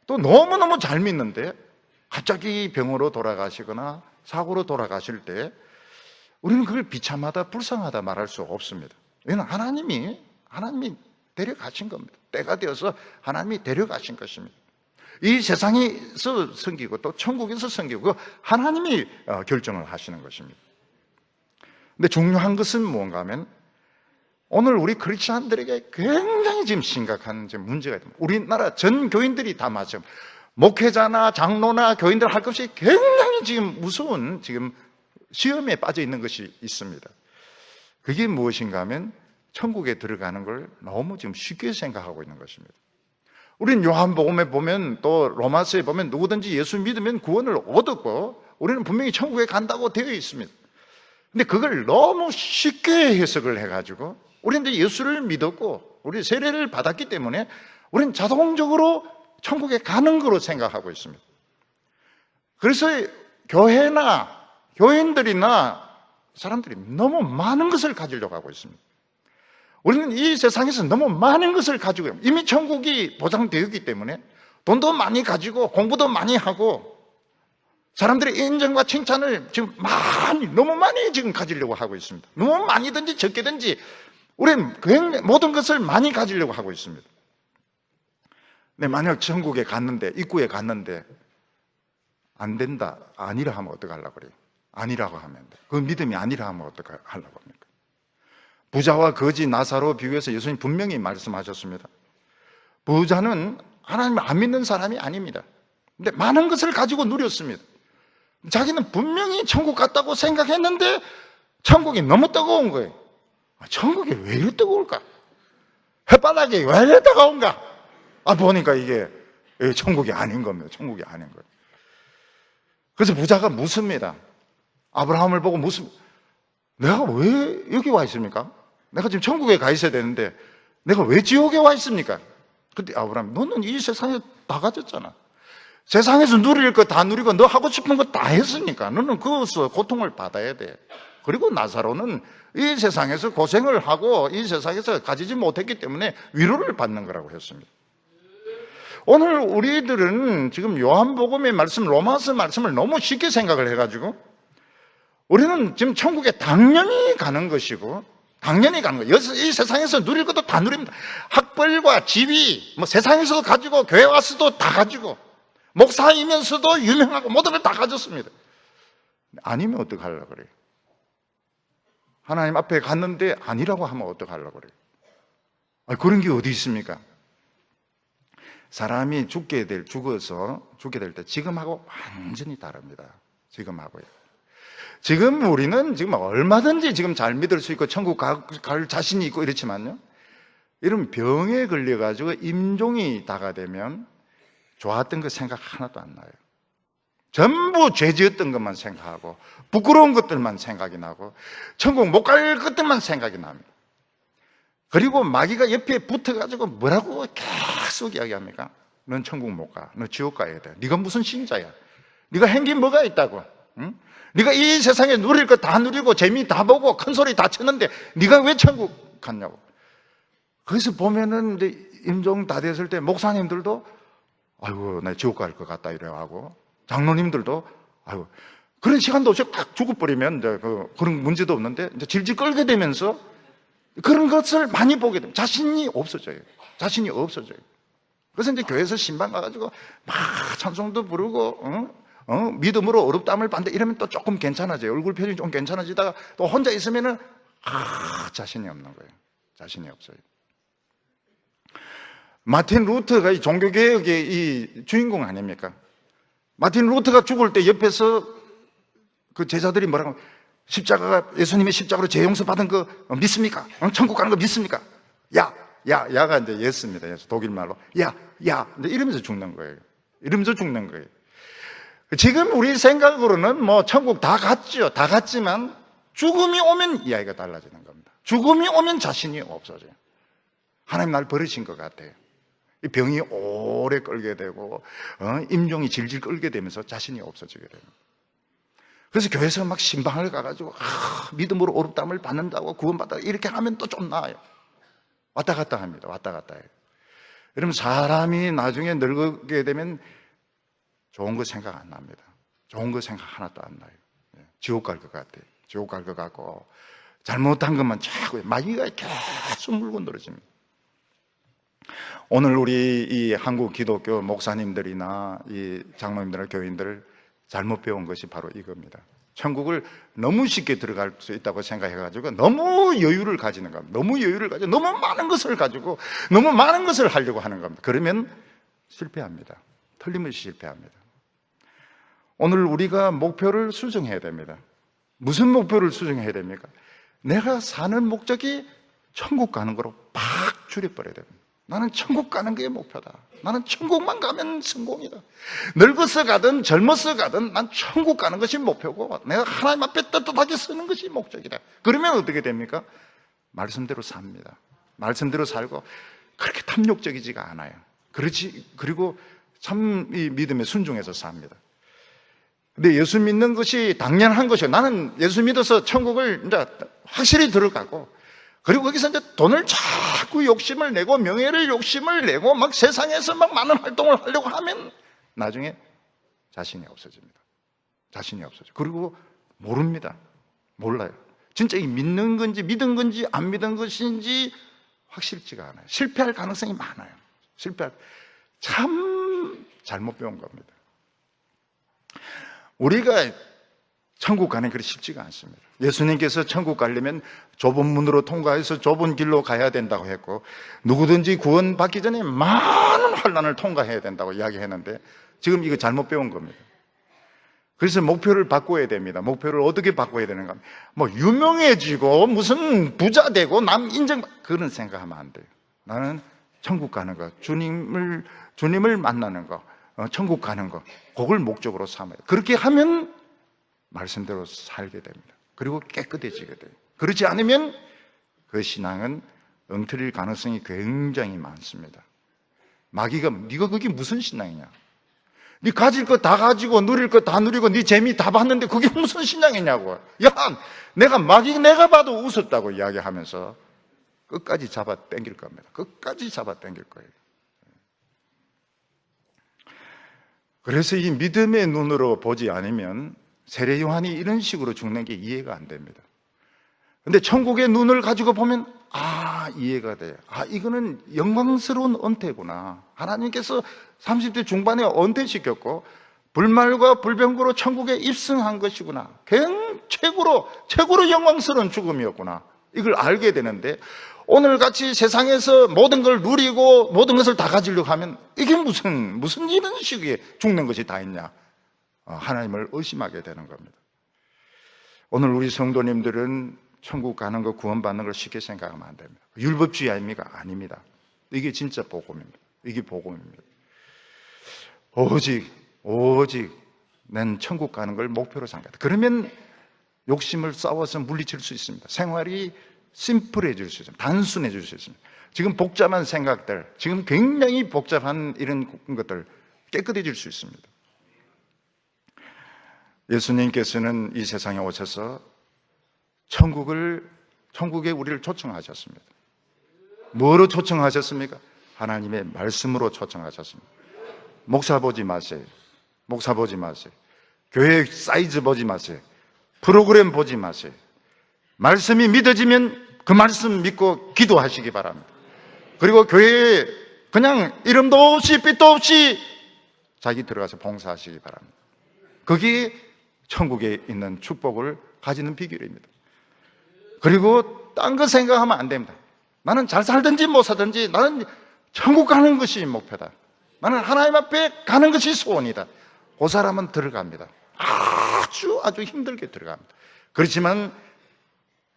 또 너무너무 잘 믿는데 갑자기 병으로 돌아가시거나 사고로 돌아가실 때 우리는 그걸 비참하다, 불쌍하다 말할 수 없습니다. 왜냐하면 하나님이 데려가신 겁니다. 때가 되어서 하나님이 데려가신 것입니다. 이 세상에서 섬기고 또 천국에서 섬기고 하나님이 결정을 하시는 것입니다. 근데 중요한 것은 무언가 하면, 오늘 우리 크리스찬들에게 굉장히 지금 심각한 문제가 있습니다. 우리나라 전 교인들이 다 마찬가지, 목회자나 장로나 교인들 할 것이 굉장히 지금 무서운 시험에 빠져 있는 것이 있습니다. 그게 무엇인가 하면 천국에 들어가는 걸 너무 지금 쉽게 생각하고 있는 것입니다. 우리는 요한복음에 보면, 또 로마서에 보면 누구든지 예수 믿으면 구원을 얻었고 우리는 분명히 천국에 간다고 되어 있습니다. 근데 그걸 너무 쉽게 해석을 해가지고 우리는 이제 예수를 믿었고 우리 세례를 받았기 때문에 우리는 자동적으로 천국에 가는 거로 생각하고 있습니다. 그래서 교회나 교인들이나 사람들이 너무 많은 것을 가지려고 하고 있습니다. 우리는 이 세상에서 너무 많은 것을 가지고 이미 천국이 보장되어 있기 때문에 돈도 많이 가지고 공부도 많이 하고 사람들의 인정과 칭찬을 지금 너무 많이 지금 가지려고 하고 있습니다. 너무 많이든지 적게든지 우리는 모든 것을 많이 가지려고 하고 있습니다. 근데 만약 천국에 갔는데, 입구에 갔는데 안 된다, 아니라 하면 어떡하려고 그래요? 아니라고 하면 돼. 그 믿음이 아니라 하면 어떡하려고 합니까? 부자와 거지 나사로 비유해서 예수님 분명히 말씀하셨습니다. 부자는 하나님 안 믿는 사람이 아닙니다. 근데 많은 것을 가지고 누렸습니다. 자기는 분명히 천국 갔다고 생각했는데 천국이 너무 뜨거운 거예요. 천국이 왜 이렇게 뜨거울까? 햇바닥이 왜 이렇게 뜨거운가? 보니까 이게 천국이 아닌 겁니다. 천국이 아닌 거예요. 그래서 부자가 묻습니다. 아브라함을 보고 내가 왜 여기 와 있습니까? 내가 지금 천국에 가 있어야 되는데 내가 왜 지옥에 와 있습니까? 근데 아브라함, 너는 이 세상에 다 가졌잖아. 세상에서 누릴 거 다 누리고 너 하고 싶은 거 다 했으니까 너는 그것으로 고통을 받아야 돼. 그리고 나사로는 이 세상에서 고생을 하고 이 세상에서 가지지 못했기 때문에 위로를 받는 거라고 했습니다. 오늘 우리들은 지금 요한복음의 말씀, 로마서 말씀을 너무 쉽게 생각을 해가지고 우리는 지금 천국에 당연히 가는 것이고 당연히 가는 거예요. 이 세상에서 누릴 것도 다 누립니다. 학벌과 지위, 세상에서 가지고 교회 와서도 다 가지고 목사이면서도 유명하고 모든 걸 다 가졌습니다. 아니면 어떡하려고 그래요? 하나님 앞에 갔는데 아니라고 하면 어떡하려고 그래요? 그런 게 어디 있습니까? 사람이 죽어서 죽게 될 때 지금하고 완전히 다릅니다. 지금하고요. 지금 우리는 지금 얼마든지 지금 잘 믿을 수 있고 천국 갈 자신이 있고 이렇지만요, 이런 병에 걸려가지고 임종이 다가 되면 좋았던 거 생각 하나도 안 나요. 전부 죄 지었던 것만 생각하고 부끄러운 것들만 생각이 나고 천국 못 갈 것들만 생각이 납니다. 그리고 마귀가 옆에 붙어가지고 뭐라고 계속 이야기합니까? 넌 천국 못 가. 너 지옥 가야 돼. 네가 무슨 신자야? 네가 행기 뭐가 있다고? 응? 네가 이 세상에 누릴 거 다 누리고 재미 다 보고 큰 소리 다 쳤는데 네가 왜 천국 갔냐고. 그래서 보면은 이제 임종 다 됐을 때 목사님들도 아이고 나 지옥 갈 것 같다 이래 하고 장로님들도 아이고 그런 시간도 없이 딱 죽어버리면 이제 그런 문제도 없는데 이제 질질 끌게 되면서 그런 것을 많이 보게 됩니다. 자신이 없어져요. 자신이 없어져요. 그래서 이제 교회에서 신방 가가지고 막 찬송도 부르고 믿음으로 어렵담을 받는데 이러면 또 조금 괜찮아져요. 얼굴 표정이 좀 괜찮아지다가 또 혼자 있으면은 자신이 없는 거예요. 자신이 없어요. 마틴 루터가 이 종교개혁의 이 주인공 아닙니까? 마틴 루터가 죽을 때 옆에서 그 제자들이 뭐라고 십자가가 예수님이 십자가로 죄 용서 받은 거 믿습니까? 천국 가는 거 믿습니까? 야가 이제 예스입니다. 예수 독일 말로 야 이러면서 죽는 거예요. 이러면서 죽는 거예요. 지금 우리 생각으로는 뭐 천국 다 갔죠. 다 갔지만 죽음이 오면 이야기가 달라지는 겁니다. 죽음이 오면 자신이 없어져요. 하나님 날 버리신 것 같아요. 이 병이 오래 끌게 되고 임종이 질질 끌게 되면서 자신이 없어지게 돼요. 그래서 교회에서 막 신방을 가가지고 믿음으로 어렵담을 받는다고 구원받다 이렇게 하면 또 좀 나아요. 왔다 갔다 합니다. 왔다 갔다 해요. 여러분 사람이 나중에 늙게 되면 좋은 거 생각 안 납니다. 좋은 거 생각 하나도 안 나요. 지옥 갈 것 같아요. 지옥 갈 것 같고 잘못한 것만 자꾸 마귀가 계속 물고 늘어집니다. 오늘 우리 이 한국 기독교 목사님들이나 이 장로님들, 교인들 잘못 배운 것이 바로 이겁니다. 천국을 너무 쉽게 들어갈 수 있다고 생각해가지고 너무 여유를 가지는 겁니다. 너무 여유를 가지고 너무 많은 것을 가지고 너무 많은 것을 하려고 하는 겁니다. 그러면 실패합니다. 틀림없이 실패합니다. 오늘 우리가 목표를 수정해야 됩니다. 무슨 목표를 수정해야 됩니까? 내가 사는 목적이 천국 가는 거로 팍 줄여버려야 됩니다. 나는 천국 가는 게 목표다. 나는 천국만 가면 성공이다. 늙어서 가든 젊어서 가든 난 천국 가는 것이 목표고 내가 하나님 앞에 떳떳하게 서는 것이 목적이다. 그러면 어떻게 됩니까? 말씀대로 삽니다. 말씀대로 살고 그렇게 탐욕적이지가 않아요. 그리고 참 이 믿음에 순종해서 삽니다. 근데 예수 믿는 것이 당연한 것이에요. 나는 예수 믿어서 천국을 이제 확실히 들어가고 그리고 거기서 이제 돈을 자꾸 욕심을 내고 명예를 욕심을 내고 막 세상에서 막 많은 활동을 하려고 하면 나중에 자신이 없어집니다. 자신이 없어져. 그리고 모릅니다. 몰라요. 진짜 이 믿는 건지 믿은 건지 안 믿은 것인지 확실치가 않아요. 실패할 가능성이 많아요. 참 잘못 배운 겁니다. 우리가 천국 가는 길이 쉽지가 않습니다. 예수님께서 천국 가려면 좁은 문으로 통과해서 좁은 길로 가야 된다고 했고 누구든지 구원받기 전에 많은 환난을 통과해야 된다고 이야기했는데 지금 이거 잘못 배운 겁니다. 그래서 목표를 바꿔야 됩니다. 목표를 어떻게 바꿔야 되는가? 뭐 유명해지고 무슨 부자 되고 남 인정 그런 생각하면 안 돼요. 나는 천국 가는 거, 주님을 만나는 거, 천국 가는 거 그걸 목적으로 삼아요. 그렇게 하면 말씀대로 살게 됩니다. 그리고 깨끗해지게 돼요. 그렇지 않으면 그 신앙은 엉터릴 가능성이 굉장히 많습니다. 마귀가 네가 그게 무슨 신앙이냐? 네 가질 거 다 가지고 누릴 거 다 누리고 네 재미 다 봤는데 그게 무슨 신앙이냐고. 야, 내가 봐도 웃었다고 이야기하면서 끝까지 잡아 당길 겁니다. 끝까지 잡아 당길 거예요. 그래서 이 믿음의 눈으로 보지 않으면 세례 요한이 이런 식으로 죽는 게 이해가 안 됩니다. 근데 천국의 눈을 가지고 보면 이해가 돼요. 이거는 영광스러운 은퇴구나. 하나님께서 30대 중반에 은퇴시켰고 불말과 불병거로 천국에 입성한 것이구나. 최고로 영광스러운 죽음이었구나. 이걸 알게 되는데 오늘같이 세상에서 모든 걸 누리고 모든 것을 다 가지려고 하면 이게 무슨 이런 식의 죽는 것이 다 있냐. 하나님을 의심하게 되는 겁니다. 오늘 우리 성도님들은 천국 가는 거 구원받는 걸 쉽게 생각하면 안 됩니다. 율법주의 아닙니까? 아닙니다. 이게 진짜 복음입니다. 이게 복음입니다. 오직 난 천국 가는 걸 목표로 삼겠다. 그러면 욕심을 싸워서 물리칠 수 있습니다. 생활이 심플해질 수 있습니다. 단순해질 수 있습니다. 지금 복잡한 생각들, 지금 굉장히 복잡한 이런 것들 깨끗해질 수 있습니다. 예수님께서는 이 세상에 오셔서 천국에 우리를 초청하셨습니다. 뭐로 초청하셨습니까? 하나님의 말씀으로 초청하셨습니다. 목사 보지 마세요. 목사 보지 마세요. 교회 사이즈 보지 마세요. 프로그램 보지 마세요. 말씀이 믿어지면 그 말씀 믿고 기도하시기 바랍니다. 그리고 교회에 그냥 이름도 없이 빛도 없이 자기 들어가서 봉사하시기 바랍니다. 그게 천국에 있는 축복을 가지는 비결입니다. 그리고 딴 거 생각하면 안 됩니다. 나는 잘 살든지 못 살든지 나는 천국 가는 것이 목표다. 나는 하나님 앞에 가는 것이 소원이다. 그 사람은 들어갑니다. 아주 힘들게 들어갑니다. 그렇지만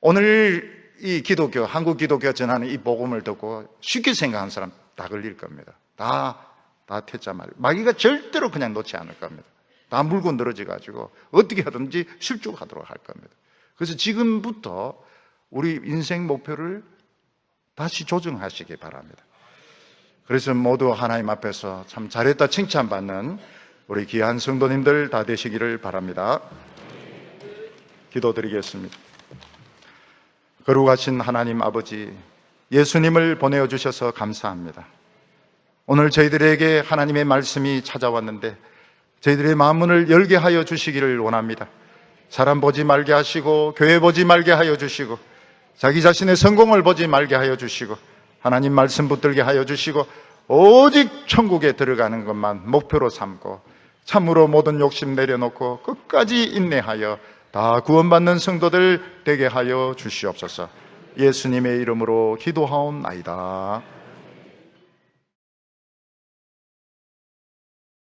오늘 이 기독교, 한국 기독교 전하는 이 복음을 듣고 쉽게 생각하는 사람 다 걸릴 겁니다. 다 태자 마귀가 절대로 그냥 놓지 않을 겁니다. 다 물고 늘어져가지고 어떻게 하든지 실족하도록 할 겁니다. 그래서 지금부터 우리 인생 목표를 다시 조정하시기 바랍니다. 그래서 모두 하나님 앞에서 참 잘했다 칭찬받는 우리 귀한 성도님들 다 되시기를 바랍니다. 기도드리겠습니다. 거룩하신 하나님 아버지, 예수님을 보내주셔서 감사합니다. 오늘 저희들에게 하나님의 말씀이 찾아왔는데 저희들의 마음문을 열게 하여 주시기를 원합니다. 사람 보지 말게 하시고 교회 보지 말게 하여 주시고 자기 자신의 성공을 보지 말게 하여 주시고 하나님 말씀 붙들게 하여 주시고 오직 천국에 들어가는 것만 목표로 삼고 참으로 모든 욕심 내려놓고 끝까지 인내하여 다 구원받는 성도들 되게 하여 주시옵소서. 예수님의 이름으로 기도하옵나이다.